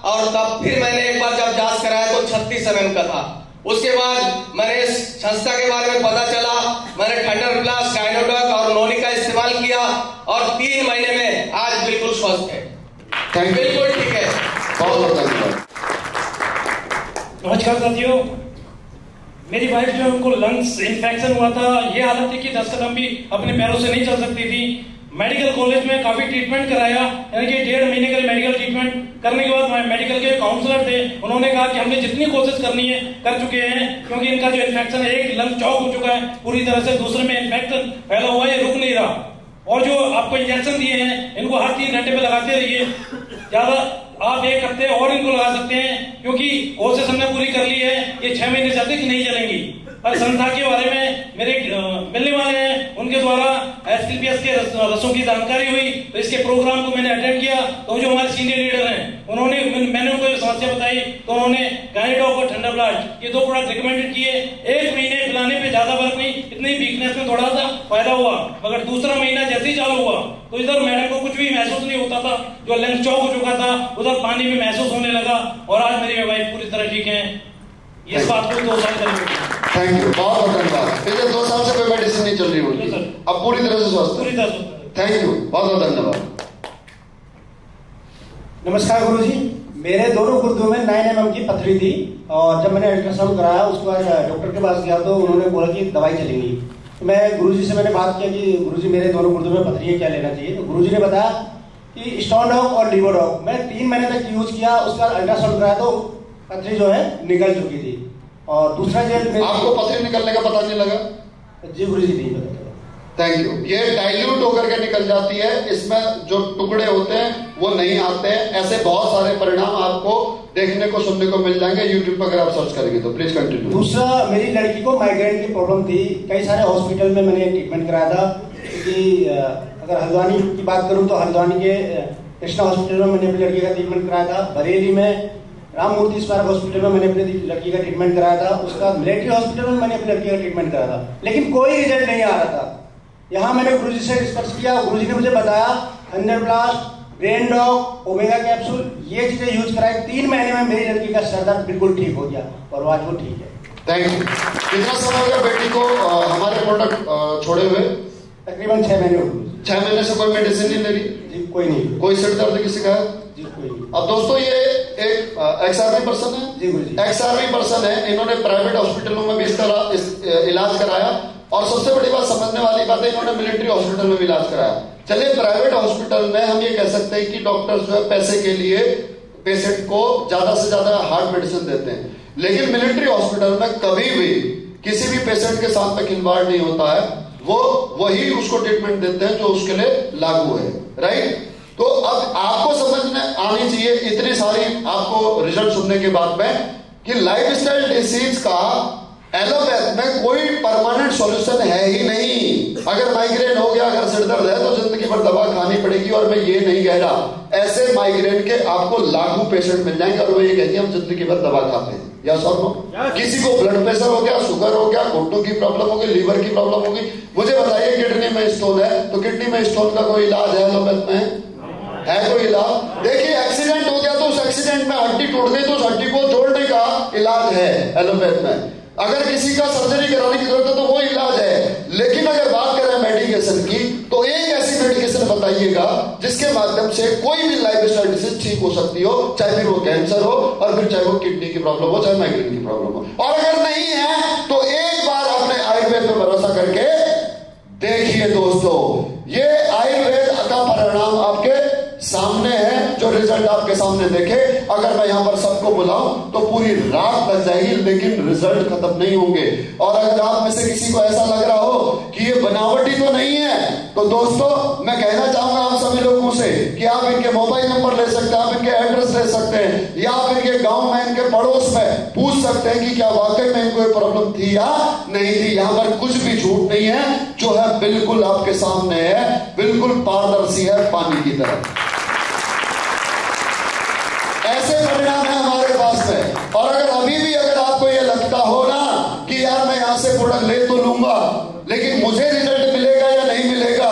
और तब फिर मैंने एक बार जब जांच कराया तो 36 mm का था। उसके बाद मैंने इस संस्था के बारे में पता चला, मैंने थंडर प्लस, गायनोडॉक और नोनी का इस्तेमाल किया और 3 महीने में आज बिल्कुल स्वस्थ है, बिल्कुल ठीक है। बहुत धन्यवाद। नमस्कार साथियों, मेरी वाइफ जो है उनको लंग्स इन्फेक्शन हुआ था। ये हालत थी कि 10 कदम भी अपने पैरों से नहीं चल सकती थी। मेडिकल कॉलेज में काफी ट्रीटमेंट कराया, यानी कि 1.5 महीने का मेडिकल ट्रीटमेंट करने के बाद मेडिकल के काउंसलर थे, उन्होंने कहा कि हमने जितनी कोशिश करनी है कर चुके हैं, क्योंकि इनका जो इन्फेक्शन है, एक लंग चौक हो चुका है पूरी तरह से, दूसरे में इन्फेक्शन फैला हुआ है, रुक नहीं रहा। और जो आपको इंजेक्शन दिए हैं इनको हर 3 घंटे पे लगाते रहिए, ज्यादा आप 1 हफ्ते और इनको लगा सकते हैं, क्योंकि कोशिश हमने पूरी कर ली है, ये 6 महीने से अधिक नहीं चलेंगी। और संस्था के बारे में मेरे मिलने वाले हैं, उनके द्वारा एसएलपीएस के रसों की जानकारी हुई, तो इसके प्रोग्राम को मैंने अटेंड किया। तो जो हमारे सीनियर लीडर हैं मैंने उनको समस्या बताई, तो उन्होंने गायनोडॉक और थंडर ब्लास्ट ये 2 प्रोडक्ट रिकमेंडेड किए। 1 महीने पिलाने पे ज्यादा फर्क नहीं, इतनी वीकनेस में थोड़ा सा फायदा हुआ, मगर दूसरा महीना जैसे ही चालू हुआ तो इधर मैडम को कुछ भी महसूस नहीं होता था, जो लंग चौक हो चुका था उधर पानी भी महसूस होने लगा, और आज मेरी वाइफ पूरी तरह ठीक है। इस बात को 2 साल करेंगे। थैंक यू, बहुत बहुत धन्यवाद। पिछले 2 साल से कोई मेडिसिन नहीं चल रही होगी, अब पूरी तरह से स्वस्थ। पूरी तरह से। थैंक यू, बहुत बहुत धन्यवाद। नमस्कार गुरुजी, मेरे दोनों गुर्दों में 9 mm की पथरी थी, और जब मैंने अल्ट्रासाउंड कराया उसके बाद डॉक्टर के पास गया तो उन्होंने बोला कि दवाई चलेंगी। तो मैं गुरुजी से मैंने बात किया कि गुरुजी मेरे दोनों गुर्दों में पथरी है, क्या लेना चाहिए। तो गुरुजी ने बताया कि स्टोनडॉक और लीवोडॉक मैं 3 महीने तक यूज किया, उसके बाद अल्ट्रासाउंड कराया तो पथरी जो है निकल चुकी थी। और दूसरा जेल आपको पथरी निकलने का पता नहीं लगा? जी गुरुजी नहीं पता चला। Thank you. ये डाइल्यूट होकर के निकल जाती है, इसमें जो टुकड़े होते हैं वो नहीं आते हैं। ऐसे बहुत सारे परिणाम आपको देखने को सुनने को मिल जाएंगे यूट्यूब पर, अगर आप सर्च करेंगे तो। Please continue. दूसरा, मेरी लड़की को माइग्रेन की प्रॉब्लम थी, कई सारे हॉस्पिटल में मैंने ट्रीटमेंट कराया था। क्योंकि अगर हल्द्वानी की बात करूं तो हल्द्वानी के कृष्णा हॉस्पिटल में मैंने अपनी लड़की का ट्रीटमेंट कराया था, बरेली में राममूर्ति स्मारक हॉस्पिटल में मैंने अपनी लड़की का ट्रीटमेंट कराया था, उसका मिलिट्री हॉस्पिटल में मैंने अपनी लड़की का ट्रीटमेंट कराया था, लेकिन कोई रिजल्ट नहीं आ रहा था। यहाँ मैंने गुरुजी से डिस्कस किया, गुरुजी ने मुझे बताया thunder blast, brain dog, omega capsule, ये चीजें यूज कराई। 3 महीने में मेरी लड़की का सर दर्द बिल्कुल ठीक हो गया और आज वो ठीक है। Thank you. कितना समय हो गया बेटी को हमारे प्रोडक्ट छोड़े हुए? तकरीबन 6 महीने हो गए। 6 महीने से कोई मेडिसिन नहीं ले रही? जी कोई नहीं। कोई सिर दर्द की शिकायत? जी कोई नहीं। अब दोस्तों ये एक एक्स आर्मी पर्सन है। जी गुरुजी। एक्स आर्मी पर्सन है, इन्होंने प्राइवेट हॉस्पिटलों में भी इस तरह इलाज कराया, और सबसे बड़ी बात समझने वाली बात है, इन्होंने मिलिट्री हॉस्पिटल में भी इलाज कराया। चलिए, प्राइवेट हॉस्पिटल में हम ये कह सकते हैं कि डॉक्टर्स जो है पैसे के लिए पेशेंट को ज्यादा से ज्यादा हार्ड मेडिसिन देते हैं, लेकिन मिलिट्री हॉस्पिटल में कभी भी किसी भी पेशेंट के साथ में खिलवाड़ नहीं होता है। वो वही उसको ट्रीटमेंट देते हैं जो उसके लिए लागू है, राइट। तो अब आपको समझ में आनी चाहिए इतनी सारी आपको रिजल्ट सुनने के बाद में कि लाइफस्टाइल डिसीज का एलोपैथ में कोई परमानेंट सॉल्यूशन है ही नहीं। अगर माइग्रेन हो गया, अगर सिर दर्द है तो जिंदगी भर दवा खानी पड़ेगी, और मैं ये नहीं कह रहा, ऐसे माइग्रेन के आपको लागू पेशेंट मिल जाएंगे और वो ये कहते हैं हम जिंदगी भर दवा खाते हैं। या सर किसी को ब्लड प्रेशर हो गया, शुगर हो गया, घुटनों की प्रॉब्लम होगी, लीवर की प्रॉब्लम होगी, मुझे बताइए किडनी में स्टोन है तो किडनी में स्टोन का कोई इलाज है एलोपैथ में? है कोई इलाज? देखिए, एक्सीडेंट हो गया तो उस एक्सीडेंट में हड्डी टूट गई तो उस हड्डी को जोड़ने का इलाज है एलोपैथ में। अगर किसी का सर्जरी कराने की जरूरत है तो वो इलाज है। लेकिन अगर बात करें मेडिकेशन की, तो एक ऐसी मेडिकेशन बताइएगा जिसके माध्यम से कोई भी लाइफस्टाइल डिसीज ठीक हो सकती हो, चाहे फिर वो कैंसर हो और फिर चाहे वो किडनी की प्रॉब्लम हो, चाहे माइग्रेन की प्रॉब्लम हो। और अगर नहीं है तो एक बार अपने आयुर्वेद पर भरोसा करके देखिए दोस्तों, ये आयुर्वेद का परिणाम आपके सामने है, जो रिजल्ट आपके सामने देखे। अगर मैं यहां पर सबको बुलाऊं तो पूरी रात लग जाएगी, लेकिन रिजल्ट खत्म नहीं होंगे। और अगर आप में से किसी को ऐसा लग रहा हो कि ये बनावटी तो नहीं है, तो दोस्तों मैं कहना चाहूंगा आप सभी लोगों से कि आप इनके मोबाइल नंबर ले सकते हैं, आप इनके एड्रेस ले सकते हैं, या आप इनके गांव में, इनके पड़ोस में पूछ सकते हैं कि क्या वाकई में इनको प्रॉब्लम थी या नहीं थी। यहां पर कुछ भी झूठ नहीं है, जो है बिल्कुल आपके सामने है, बिल्कुल पारदर्शी है, पानी की तरह। ऐसे परिणाम है हमारे पास में। और अगर अभी भी अगर आपको ये लगता हो ना कि यार मैं यहां से प्रोडक्ट ले तो लूंगा लेकिन मुझे रिजल्ट मिलेगा या नहीं मिलेगा,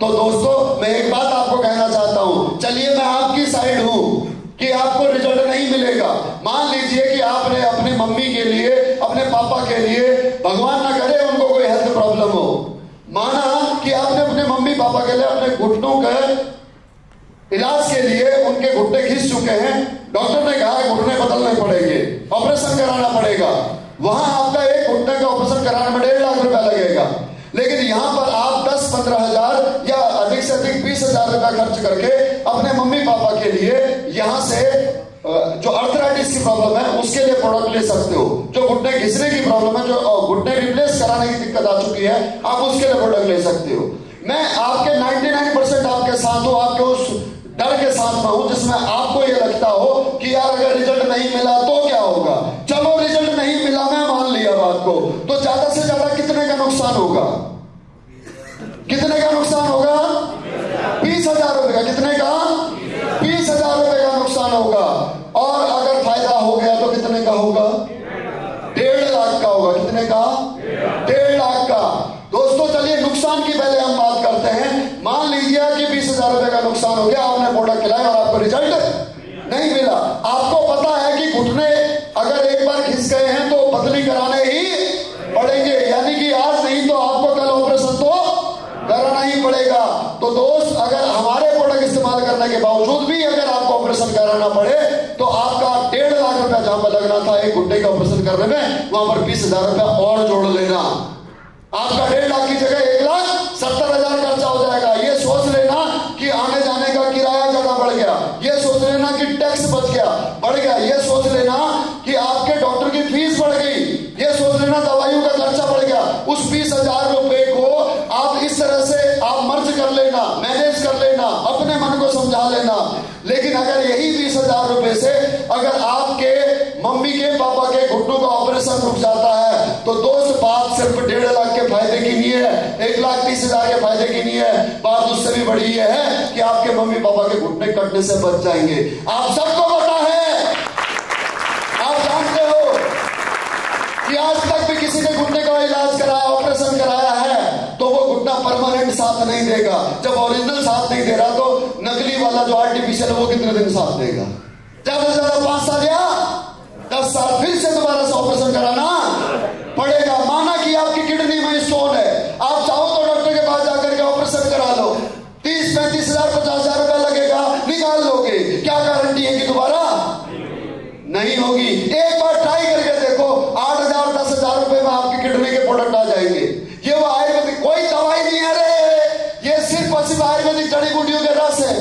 तो दोस्तों मैं एक बात आपको कहना चाहता हूं, चलिए मैं आपकी साइड हूं कि आपको रिजल्ट नहीं मिलेगा। मान लीजिए कि आपने अपनी मम्मी के लिए, अपने पापा के लिए, भगवान ना करे उनको कोई हेल्थ प्रॉब्लम हो, माना कि आपने अपने मम्मी पापा के लिए अपने घुटनों के इलाज के लिए उनके घुटने घिस चुके हैं, डॉक्टर ने कहा घुटने बदलने पड़ेंगे, ऑपरेशन कराना पड़ेगा। वहां आपका एक घुटने का ऑपरेशन कराने में 1.5 लाख रुपया लगेगा, लेकिन यहां पर आप 10-15 हजार या अधिक से अधिक 20,000 रुपया खर्च करके अपने मम्मी पापा के लिए यहां से जो अर्थराइटिस की प्रॉब्लम है उसके लिए प्रोडक्ट ले सकते हो। जो घुटने घिसने की प्रॉब्लम है, जो घुटने रिप्लेस कराने की दिक्कत आ चुकी है, आप उसके लिए प्रोडक्ट ले सकते हो। मैं आपके 99% आपके साथ हूं, आपके उस डर के साथ में हूं जिसमें आपको ये लगता हो कि यार अगर रिजल्ट नहीं मिला तो क्या होगा। चलो रिजल्ट नहीं मिला, मैं मान लिया बात को, तो ज्यादा से ज्यादा कितने का नुकसान होगा? कितने का नुकसान होगा? 20,000 रुपए का। कितने का? 20,000 रुपए का नुकसान होगा। और अगर फायदा हो गया तो कितने का होगा? 1.5 लाख का होगा। कितने का? 1.5 लाख का। दोस्तों चलिए नुकसान की पहले हम बात करते हैं। मान लीजिए कि 20,000 रुपए का नुकसान हो गया, आपने प्रोडक्ट खिलाया और आपको रिजल्ट नहीं मिला। आपको पता है कि घुटने अगर एक बार घिस गए हैं तो बदली कराने ही पड़ेंगे, यानी कि आज नहीं तो आपको कल ऑपरेशन तो कराना ही पड़ेगा। तो दोस्त अगर हमारे प्रोडक्ट इस्तेमाल करने के बावजूद भी अगर आपको ऑपरेशन कराना पड़े तो आपका 1.5 लाख रुपया जहां पर लगना था एक घुटने का ऑपरेशन करने में, वहां पर 20,000 रुपया और जोड़ लेना। आपका 1.5 लाख की जगह 1,70,000 खर्चा हो जाएगा। ये सोच लेना कि आने जाने का किराया ज्यादा बढ़ गया, ये सोच लेना कि टैक्स बढ़ गया, ये सोच लेना कि आपके डॉक्टर की फीस बढ़ गई, ये सोच लेना दवाइयों का खर्चा बढ़ गया। उस 20,000 रुपए को आप इस तरह से आप मर्ज कर लेना, मैनेज कर लेना, अपने मन को समझा लेना। लेकिन अगर यही 20,000 रुपए से अगर आपके मम्मी के पापा के घुटनों का ऑपरेशन रुक जाता है तो दोस्त बात सिर्फ 1.5 लाख के फायदे की नहीं है, 1,30,000 के फायदे की नहीं है। बात उससे भी बड़ी ये है कि आपके मम्मी पापा के घुटने कटने से बच जाएंगे। आप सबको पता है, आप जानते हो कि आज तक भी किसी ने घुटने का इलाज कराया, ऑपरेशन कराया है तो वो घुटना परमानेंट साथ नहीं देगा। जब ओरिजिनल साथ नहीं दे रहा तो नकली वाला जो आर्टिफिशियल वो कितने दिन साथ देगा? ज्यादा से ज्यादा 5 साल या 10 साल फिर से दोबारा से ऑपरेशन कराना पड़ेगा। माना कि आपकी किडनी में स्टोन है, आप चाहो तो डॉक्टर के पास जाकर के ऑपरेशन करा लो, 30-35,000 50,000 रुपया लगेगा, निकाल लोगे। क्या गारंटी है कि दोबारा नहीं होगी? एक बार ट्राई करके देखो, 8,000-10,000 रुपए में आपकी किडनी के प्रोडक्ट आ जाएंगे। ये वो आयुर्वेदिक कोई दवाई नहीं है रे, ये सिर्फ आयुर्वेदिक जड़ी बूटियों के रस है।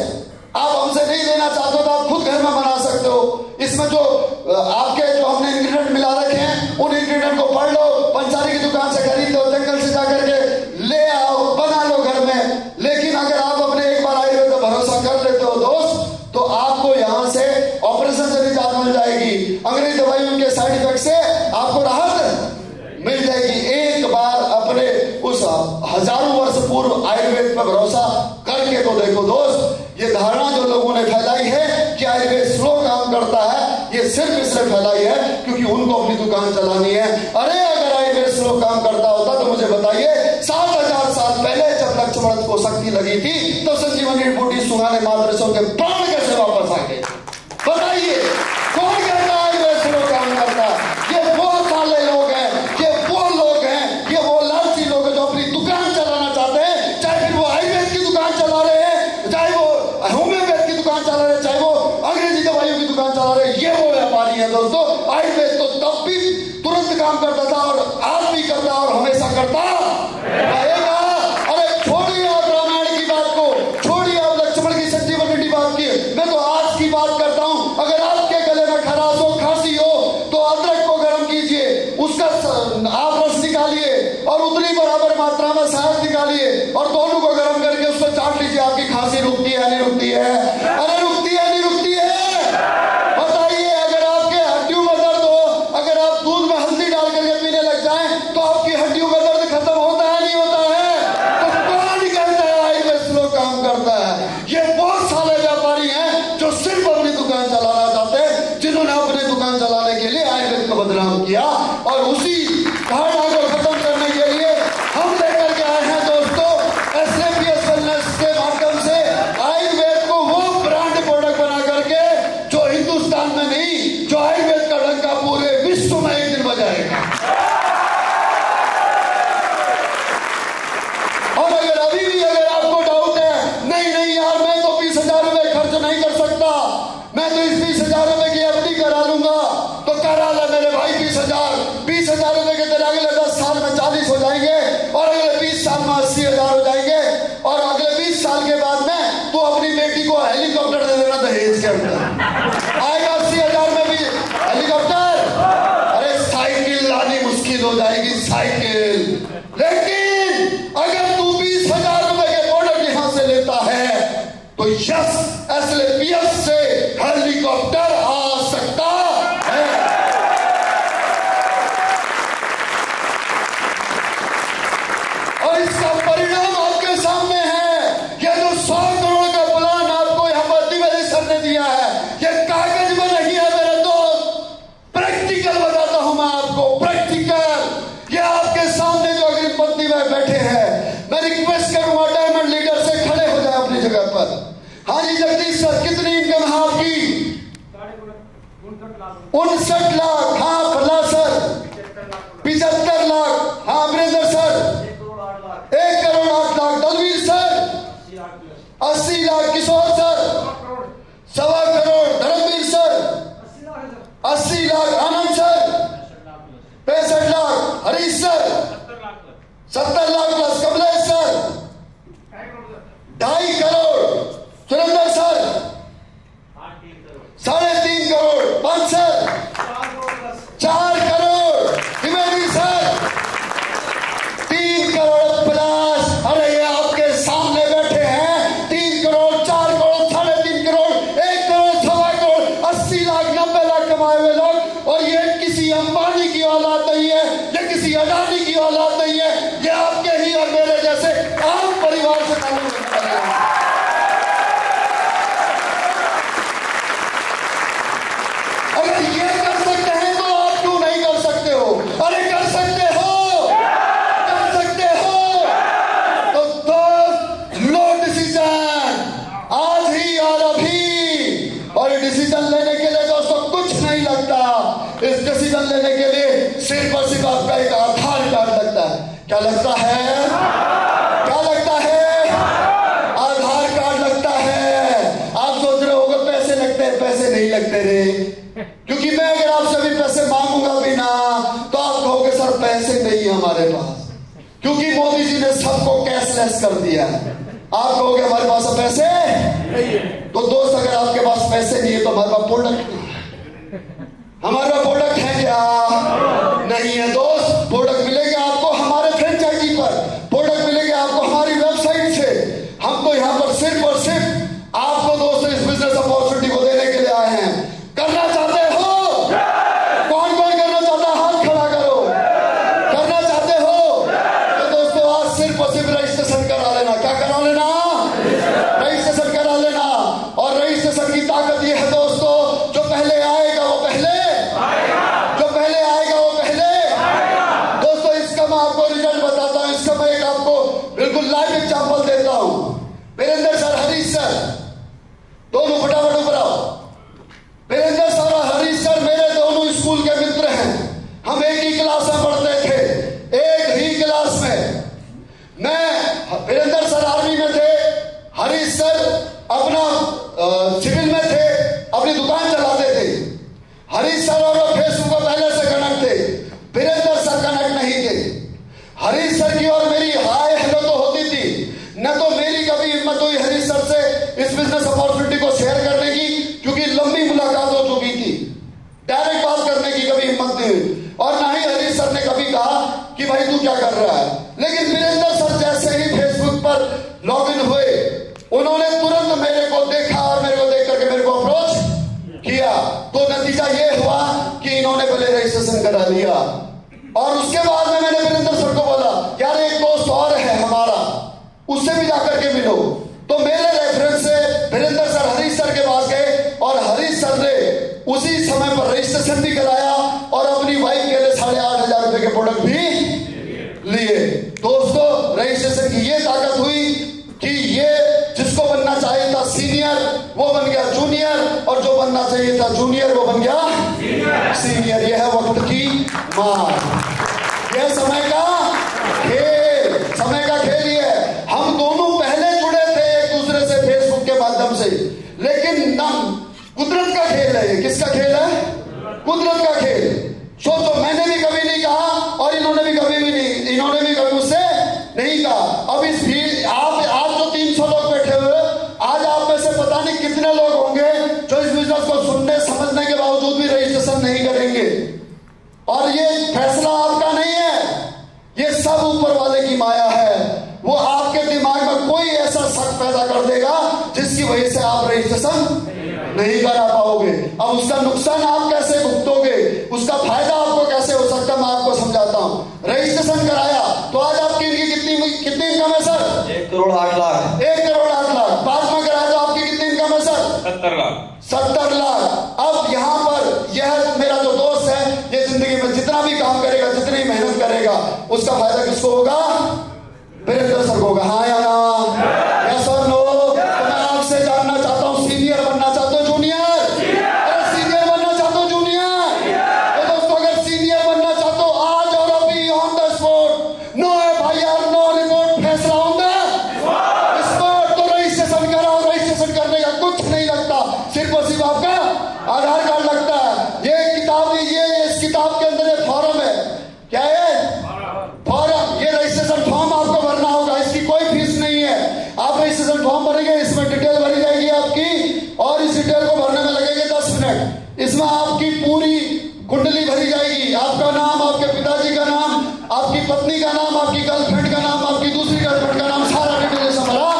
आप हमसे नहीं लेना चाहते हो तो आप खुद घर में बना सकते हो। इसमें जो आपके जो हमने इंग्रेडिएंट मिला रखे हैं उन इंग्रेडिएंट को पढ़ लो, पंसारी की दुकान से खरीद लो, जंगल से जाकर के ले आओ, बना लो घर में। लेकिन अगर आप अपने एक बार आयुर्वेद का भरोसा कर लेते हो दोस्त, तो आपको यहां से ऑपरेशन से निजात मिल जाएगी, अंग्रेजी दवाइयों के साइड इफेक्ट से आपको राहत मिल जाएगी। एक बार अपने उस हजारों वर्ष पूर्व आयुर्वेद पर भरोसा करके तो देखो दोस्त। ये धारणा जो लोगों ने फैलाई है कि आयुर्वेद स्लो काम करता है, ये सिर्फ इसलिए फैलाई है क्योंकि उनको अपनी दुकान चलानी है। अरे अगर आयुर्वेद स्लो काम करता होता तो मुझे बताइए 7,000 साल पहले जब लक्ष्मण को शक्ति लगी थी तो संजीवनी बूटी सुहाने मात्र से उनके प्राण कैसे वापस आ गए? बताइए कौन कहता है आयुर्वेद स्लो काम करता? ये वो साले लोग हैं, ये वो लोग हैं, ये वो लालची लोग हैं जो अपनी दुकान चलाना चाहते हैं, चाहे फिर वो आयुर्वेद की दुकान चला रहे हैं दोस्तों, आयुर्वेद तो तब भी तुरंत काम करता था और आज भी करता और हमेशा करता रहेगा। अरे छोड़िए आप रामायण की बात को, छोड़िए आप लक्ष्मण की संजीवनी की बात की, मैं तो आज की बात करता हूं। अगर आपके गले में खराश हो, खांसी हो, तो अदरक को गर्म कीजिए, उसका आप रस निकालिए और उतनी बराबर मात्रा में शहद निकालिए और दोनों को गर्म करके उसको चाट लीजिए। आपकी खांसी रुकती है नहीं रुकती है? अरे रुकती है नहीं रुकती है? बताइए। अगर आपके हड्डियों में दर्द हो, अगर आप दूध में हल्दी डाल करके पीने लग जाएं तो आपकी हड्डियों का दर्द खत्म होता है नहीं होता है? तो कौन कहता है आयुर्वेद स्लो काम करता है? ये बहुत सारे व्यापारी हैं जो सिर्फ अपनी दुकान चलाना चाहते हैं, जिन्होंने अपनी दुकान चलाने के लिए आयुर्वेद को बदनाम किया। और उसी धारणा को खत्म करने के लिए हम लेकर के आए हैं दोस्तों SAPS वेलनेस के माध्यम से आयुर्वेद को वो ब्रांड प्रोडक्ट बना करके जो हिंदुस्तान में नहीं, जो आयुर्वेद का डंका पूरे विश्व में एक दिन बजाएगा। और अगर अभी भी अगर आपको डाउट है, नहीं यार मैं तो 20,000 रुपए खर्च नहीं कर सकता, मैं तो इस 20,000 रुपए की FD करा लूंगा, तो करा ले मेरे भाई। 20,000 रुपए के तेरे अगले 10 साल में 40 हो जाएंगे और अगले 20 साल में 80,000 हो जाएंगे और अगले 20 साल के बाद में तो अपनी बेटी को हेलीकॉप्टर दे देना दहेज के अंदर। आएगा 80,000 में भी हेलीकॉप्टर। अरे साइकिल लानी मुश्किल हो जाएगी, साइकिल। लेकिन अगर तू 20,000 रुपए के प्रोडक्ट यहां से लेता है तो यस SAPS से हेलीकॉप्टर आ सकता है। और इसका परिणाम आपके सामने है। ये जो 100 करोड़ का प्लान आपको यहाँ पर द्विवेदी सर ने दिया है, ये कागज में नहीं है मेरे दोस्त, प्रैक्टिकल बताता हूं मैं आपको, प्रैक्टिकल। ये आपके सामने जो अग्रिम पंक्ति में बैठे हैं, मैं रिक्वेस्ट करूंगा डायमंड लीडर से खड़े हो जाए अपनी जगह पर। हाँ जी जगदीश सर, कितनी इनकम है आपकी? 59 लाख। हाँ प्रहलाद सर 75 लाख। हाँ Amarinder sir 1 crore 8 lakh. Dalvir sir 80 lakh. Kishore sir 1.25 crore. Dharamvir sir 80 lakh. Anand sir 65 lakh. Harish sir 70 lakh plus. Kamlesh sir 2.5 crore. Surender sir 3.5 crore. Panch sir 4 crore. Dwivedi sir 3 crore plus. अरे ये आपके सामने बैठे हैं 3 करोड़ 4 करोड़ 3.5 करोड़ 1 करोड़ 1.25 करोड़ 80 लाख 90 लाख कमाए हुए लोग। और ये किसी अंबानी की औलाद नहीं है, ये किसी अडानी की औलाद नहीं है, ये आपके ही और मेरे जैसे आम परिवार से ताल्लुक रखता है। अगर ये कर सकते हैं तो आप क्यों नहीं कर सकते हो? अरे कर सकते हो, कर सकते हो। तो दोस्त लो डिसीजन आज ही और अभी। और डिसीजन लेने के लिए दोस्तों कुछ नहीं लगता। इस डिसीजन लेने के लिए सिर्फ और सिर्फ आपका एक आधार कार्ड लगता है। क्या लगता है? क्या लगता है? आधार कार्ड लगता है। आप सोच रहे होगे पैसे लगते हैं, पैसे नहीं लगते रे, क्योंकि मैं अगर आपसे भी पैसे मांगूंगा भी ना तो आप कहोगे सर पैसे नहीं है हमारे पास, क्योंकि मोदी जी ने सबको कैशलेस कर दिया है। आप कहोगे हमारे पास पैसे नहीं। तो दोस्त अगर आपके पास पैसे नहीं है तो हमारे पास प्रोडक्ट नहीं है। हमारे पास प्रोडक्ट है क्या? नहीं है दोस्त। प्रोडक्ट मिलेगा आपको हमारे फ्रेंचाइजी पर, प्रोडक्ट मिलेगा आपको हमारी वेबसाइट से। हम तो यहाँ पर सिर्फ और सिर्फ आपको दोस्तों इस बिजनेस अपॉर्चुनिटी को देने के लिए आए हैं। करना चाहते हो? कौन कौन करना चाहता है? हाथ खड़ा करो। करना चाहते हो तो दोस्तों आज सिर्फ और सिर्फ रजिस्ट्रेशन करा लेना। क्या करा लेना? रजिस्ट्रेशन करा लेना। और रजिस्ट्रेशन की ताकत ये है दोस्तों, जो पहले आएगा वो पहले, जो पहले आएगा वो पहले। दोस्तों इसका मैं आपको रिजल्ट बताता हूं। इसका मैं एक आपको बिल्कुल लाइव एग्जाम्पल देता हूं। वीरेंद्र सर, हरीश सर दोनों फटाफट ऊपर आओ। वीरेंद्र सर और हरीश सर मेरे दोनों स्कूल के मित्र हैं। हम एक ही क्लास में पढ़ते थे, एक ही क्लास में। मैं वीरेंद्र सर आर्मी में थे, हरीश सर अपना सिविल में थे, अपनी दुकान चलाते थे। हरीश सर हिम्मत हुई हरीश सर से इस बिजनेस अपॉर्चुनिटी को शेयर करने की, क्योंकि लंबी मुलाकात हो चुकी थी, डायरेक्ट बात करने की कभी हिम्मत नहीं हुई, और ना ही हरीश सर ने कभी कहा कि भाई तू क्या कर रहा है। लेकिन वीरेंद्र सर जैसे ही फेसबुक पर लॉग इन हुए, उन्होंने तुरंत मेरे को देखा और मेरे को देख करके मेरे को अप्रोच किया। तो नतीजा ये हुआ कि इन्होंने पहले रजिस्ट्रेशन करा लिया, और उसके बाद में मैंने वीरेंद्र सर को बोला यार एक दोस्त और है हमारा, उससे भी जाकर के मिलो। तो मेरे रेफरेंस से वीरेंद्र सर हरीश सर के पास गए, और हरीश सर ने उसी समय पर रजिस्ट्रेशन भी कराया और अपनी वाइफ के लिए 8,500 रुपए के प्रोडक्ट भी लिए। दोस्तों, रजिस्ट्रेशन की ये ताकत हुई कि ये जिसको बनना चाहिए था सीनियर वो बन गया जूनियर, और जो बनना चाहिए था जूनियर वो बन गया सीनियर। यह है वक्त की मार, यह समय का खेल, समय का खेल ही है। हम दोनों पहले जुड़े थे एक दूसरे से फेसबुक के माध्यम से, लेकिन नम कुदरत का खेल है। ये किसका खेल है? कुदरत का खेल। सोचो, मैंने भी कभी नहीं कहा और इन्होंने भी कभी मुझसे नहीं कहा। अब इस भीड़ आज जो 300 लोग बैठे हुए, आज आप में से पता नहीं कितने लोग होंगे जो इस बिजनेस को सुनने समझने के बावजूद भी रजिस्ट्रेशन नहीं करेंगे। और ये फैसला आपका नहीं है, ये सब ऊपर वाले की माया है। वो आपके दिमाग में कोई ऐसा शक पैदा कर देगा जिसकी वजह से आप रजिस्ट्रेशन नहीं करा पाओगे। अब उसका नुकसान आप कैसे भुगतोगे, उसका फायदा आपको कैसे हो सकता है, मैं आपको समझाता हूं। रजिस्ट्रेशन कराया तो आज आपकी इनकी कितनी इनकम है सर? 1 करोड़ 8 लाख। 1 करोड़ 8 लाख। बाद में कराया तो आपकी कितनी इनकम है सर? 70 लाख। 70 लाख। अब यहाँ पर यह मेरा जो दोस्त है, ये जिंदगी में जितना भी काम करेगा, जितनी मेहनत करेगा, उसका फायदा किसको होगा? वीरेंद्र सर को होगा। हाँ या ना? यस और नो? तो मैं आपसे जानना चाहता हूँ, सीनियर बनना चाहते हो जूनियर? अरे सीनियर बनना चाहते हो जूनियर? तो दोस्तों, अगर सीनियर बनना चाहते हो आज और अभी on the spot, no FIR no report, फैसला होगा स्पॉट। तो रजिस्ट्रेशन कराओ। रजिस्ट्रेशन करने का कुछ नहीं लगता, सिर्फ और सिर्फ आपका आधार कार्ड लगता है। ये किताब लीजिए, इस किताब के अंदर एक फॉर्म है। क्या है? फॉर्म। ये रजिस्ट्रेशन फॉर्म आपको भरना होगा, इसकी कोई फीस नहीं है। आप रजिस्ट्रेशन फॉर्म भरेंगे, इसमें डिटेल भरी जाएगी आपकी, और इस डिटेल को भरने में लगेंगे 10 मिनट। इसमें आपकी पूरी कुंडली भरी जाएगी, आपका नाम, आपके पिताजी का नाम, आपकी पत्नी का नाम, आपकी गर्लफ्रेंड का नाम, आपकी दूसरी गर्लफ्रेंड का नाम, सारा डिटेल इसमें भरा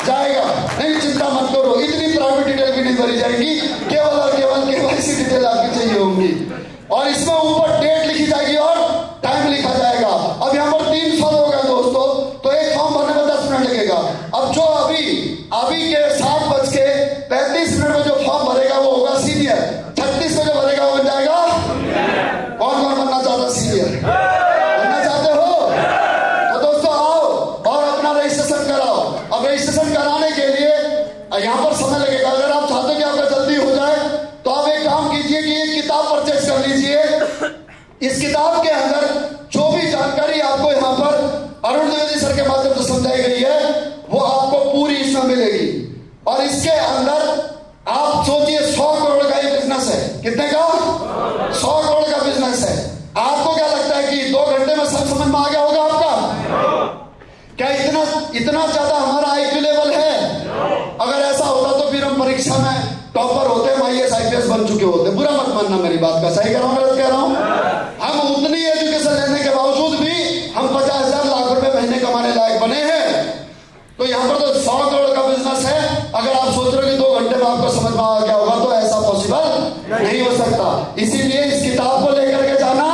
जाएगा। नहीं, चिंता मत करो, इतनी प्राइवेट डिटेल भी नहीं भरी जाएगी, केवल और केवल KYC डिटेल आपकी चाहिए होंगी। और इसमें ऊपर डेट लिखी जाएगी और टाइम लिखा जाएगा। अब यहाँ पर 300 लोग हैं दोस्तों, तो एक फॉर्म भरने में 10 मिनट लगेगा। अब जो अभी के 7:35 में जो फॉर्म भरेगा वो होगा सीनियर, 36 में जो भरेगा वो बन जाएगा। कौन कौन बनना चाहता सीनियर? बनना चाहते हो? तो दोस्तों आओ और अपना रजिस्ट्रेशन कराओ। अब रजिस्ट्रेशन कराने के लिए यहाँ पर समय लगेगा। अगर आप चाहते हो कि आपका जल्दी हो जाए तो आप एक काम कीजिए कि एक किताब परचेज कर लीजिए। इस किताब के अंदर जो भी जानकारी आपको यहाँ पर अरुण द्विवेदी सर के माध्यम से समझाई गई है वो आपको पूरी इसमें मिलेगी। और इसके अंदर आप सोचिए 100 करोड़ का ये बिजनेस है। कितने का? 100 करोड़ का बिजनेस है। आपको क्या लगता है कि 2 घंटे में सब समझ में आ गया होगा आपका? क्या इतना ज्यादा हमारा IQ लेवल है? अगर ऐसा होता तो फिर हम परीक्षा में टॉपर होते, IAS IPS बन चुके होते। बुरा मत मानना मेरी बात का, सही कह रहा हूं गलत कह रहा हूं? हम उतनी एजुकेशन लेने के बावजूद भी हम 50,000 लाख रुपए महीने कमाने लायक बने हैं। तो यहाँ पर तो 100 करोड़ का बिजनेस है। अगर आप सोच रहे हो कि 2 घंटे में आपको समझ में आ गया होगा तो ऐसा पॉसिबल नहीं हो सकता। इसीलिए इस किताब को लेकर के जाना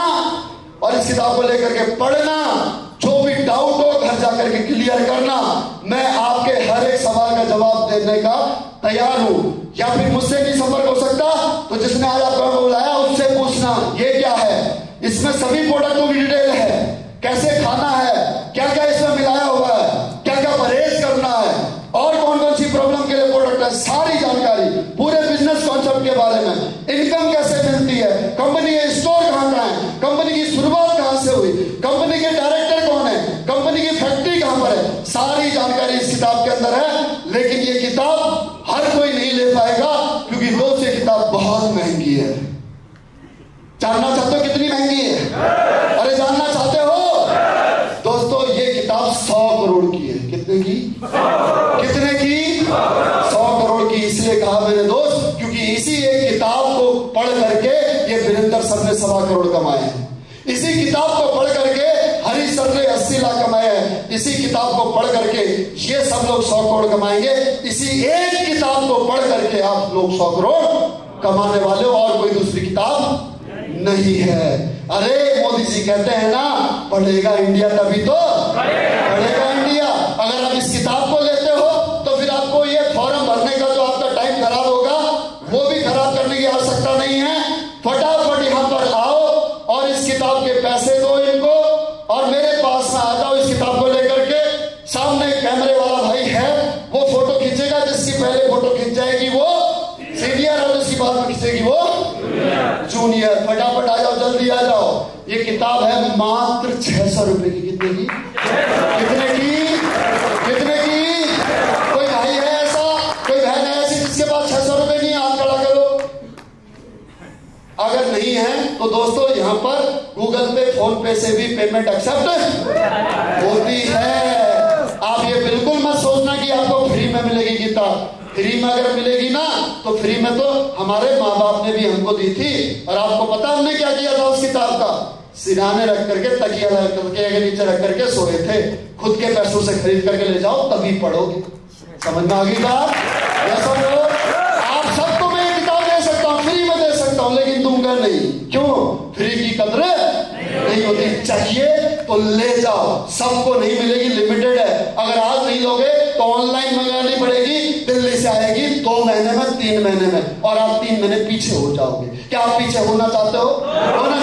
और इस किताब को लेकर के पढ़ना, जो भी डाउट हो घर जाकर के क्लियर करना। मैं आपके हर एक सवाल का जवाब देने का तैयार हूं। या फिर मुझसे नहीं संपर्क हो सकता तो जिसने आज आपको बुलाया उससे पूछना ये क्या है। इसमें सभी प्रोडक्टों की डिटेल है, कैसे खाना है, क्या क्या इसमें मिलाया हुआ है, क्या क्या परहेज करना है, और कौन कौन सी प्रॉब्लम के लिए प्रोडक्ट है, सारी जानकारी पूरे बिजनेस कॉन्सेप्ट के बारे में। इनकम कैसे मिलती है, कंपनी के स्टोर कहां का है, कंपनी की शुरुआत कहां से हुई, कंपनी के डायरेक्टर कौन है, कंपनी की फैक्ट्री कहां पर है, सारी जानकारी इस किताब के अंदर है। लेकिन ये किताब हर कोई नहीं ले पाएगा क्योंकि दोस्त ये किताब बहुत महंगी है। जानना चाहते हो कितनी महंगी है? अरे जानना चाहते हो? दोस्तों ये किताब 100 करोड़ की है। कितने की? 1.25 करोड़ कमाए हैं। इसी किताब को पढ़ करके हरी सर ने 80 लाख कमाए हैं। इसी किताब को पढ़ करके ये सब लोग 100 करोड़ कमाएंगे। इसी एक किताब को पढ़ करके आप लोग 100 करोड़ कमाने वाले हो, और कोई दूसरी किताब नहीं है। अरे मोदी जी कहते हैं ना, पढ़ेगा इंडिया तभी तो पढ़ेगा इंडिया। अगर आप इस किताब को लेते हो तो फिर आपको ये फॉर्म भरने का जो आपका टाइम खराब होगा वो भी खराब करने की आवश्यकता नहीं है। फटाफट यहां पर आओ और इस किताब के पैसे दो इनको, और मेरे पास में आ जाओ इस किताब को लेकर के। सामने कैमरे वाला भाई है, वो फोटो खींचेगा। जिसकी पहले फोटो खींच जाएगी वो सीनियर, और जिसकी बाद में खींचेगी वो जूनियर। फटाफट आ जाओ, जल्दी आ जाओ। ये किताब है मात्र 600 रुपए की। कितने की? कितने की? कितने की? कोई भाई है ऐसा, कोई बहन है ऐसी जिसके पास 600 रुपए नहीं? हाथ खड़ा करो। अगर नहीं है तो दोस्तों यहां पर गूगल पे, फोन पे से भी पेमेंट एक्सेप्ट होती है। आप ये बिल्कुल मत सोचना कि आपको फ्री में मिलेगी किताब। फ्री में अगर मिलेगी ना तो फ्री में तो हमारे माँ बाप ने भी हमको दी थी। और आपको पता हमने क्या किया था उस किताब का? सिराने रख करके, तकिया तकिया के नीचे रख करके सोए थे। खुद के पैसों से खरीद करके ले जाओ तभी पढ़ोगे। समझ में आ गई बात? आप सबको मैं ये किताब दे सकता हूँ, फ्री में दे सकता हूँ, लेकिन दूंगा नहीं। क्यों? फ्री की कदर नहीं होती। चाहिए तो ले जाओ, सबको नहीं मिलेगी, लिमिटेड है। अगर आज नहीं लोगे तो ऑनलाइन मंगानी पड़ेगी, दिल्ली से आएगी 2 महीने में, 3 महीने में, और आप 3 महीने पीछे हो जाओगे। क्या आप पीछे होना चाहते हो? होना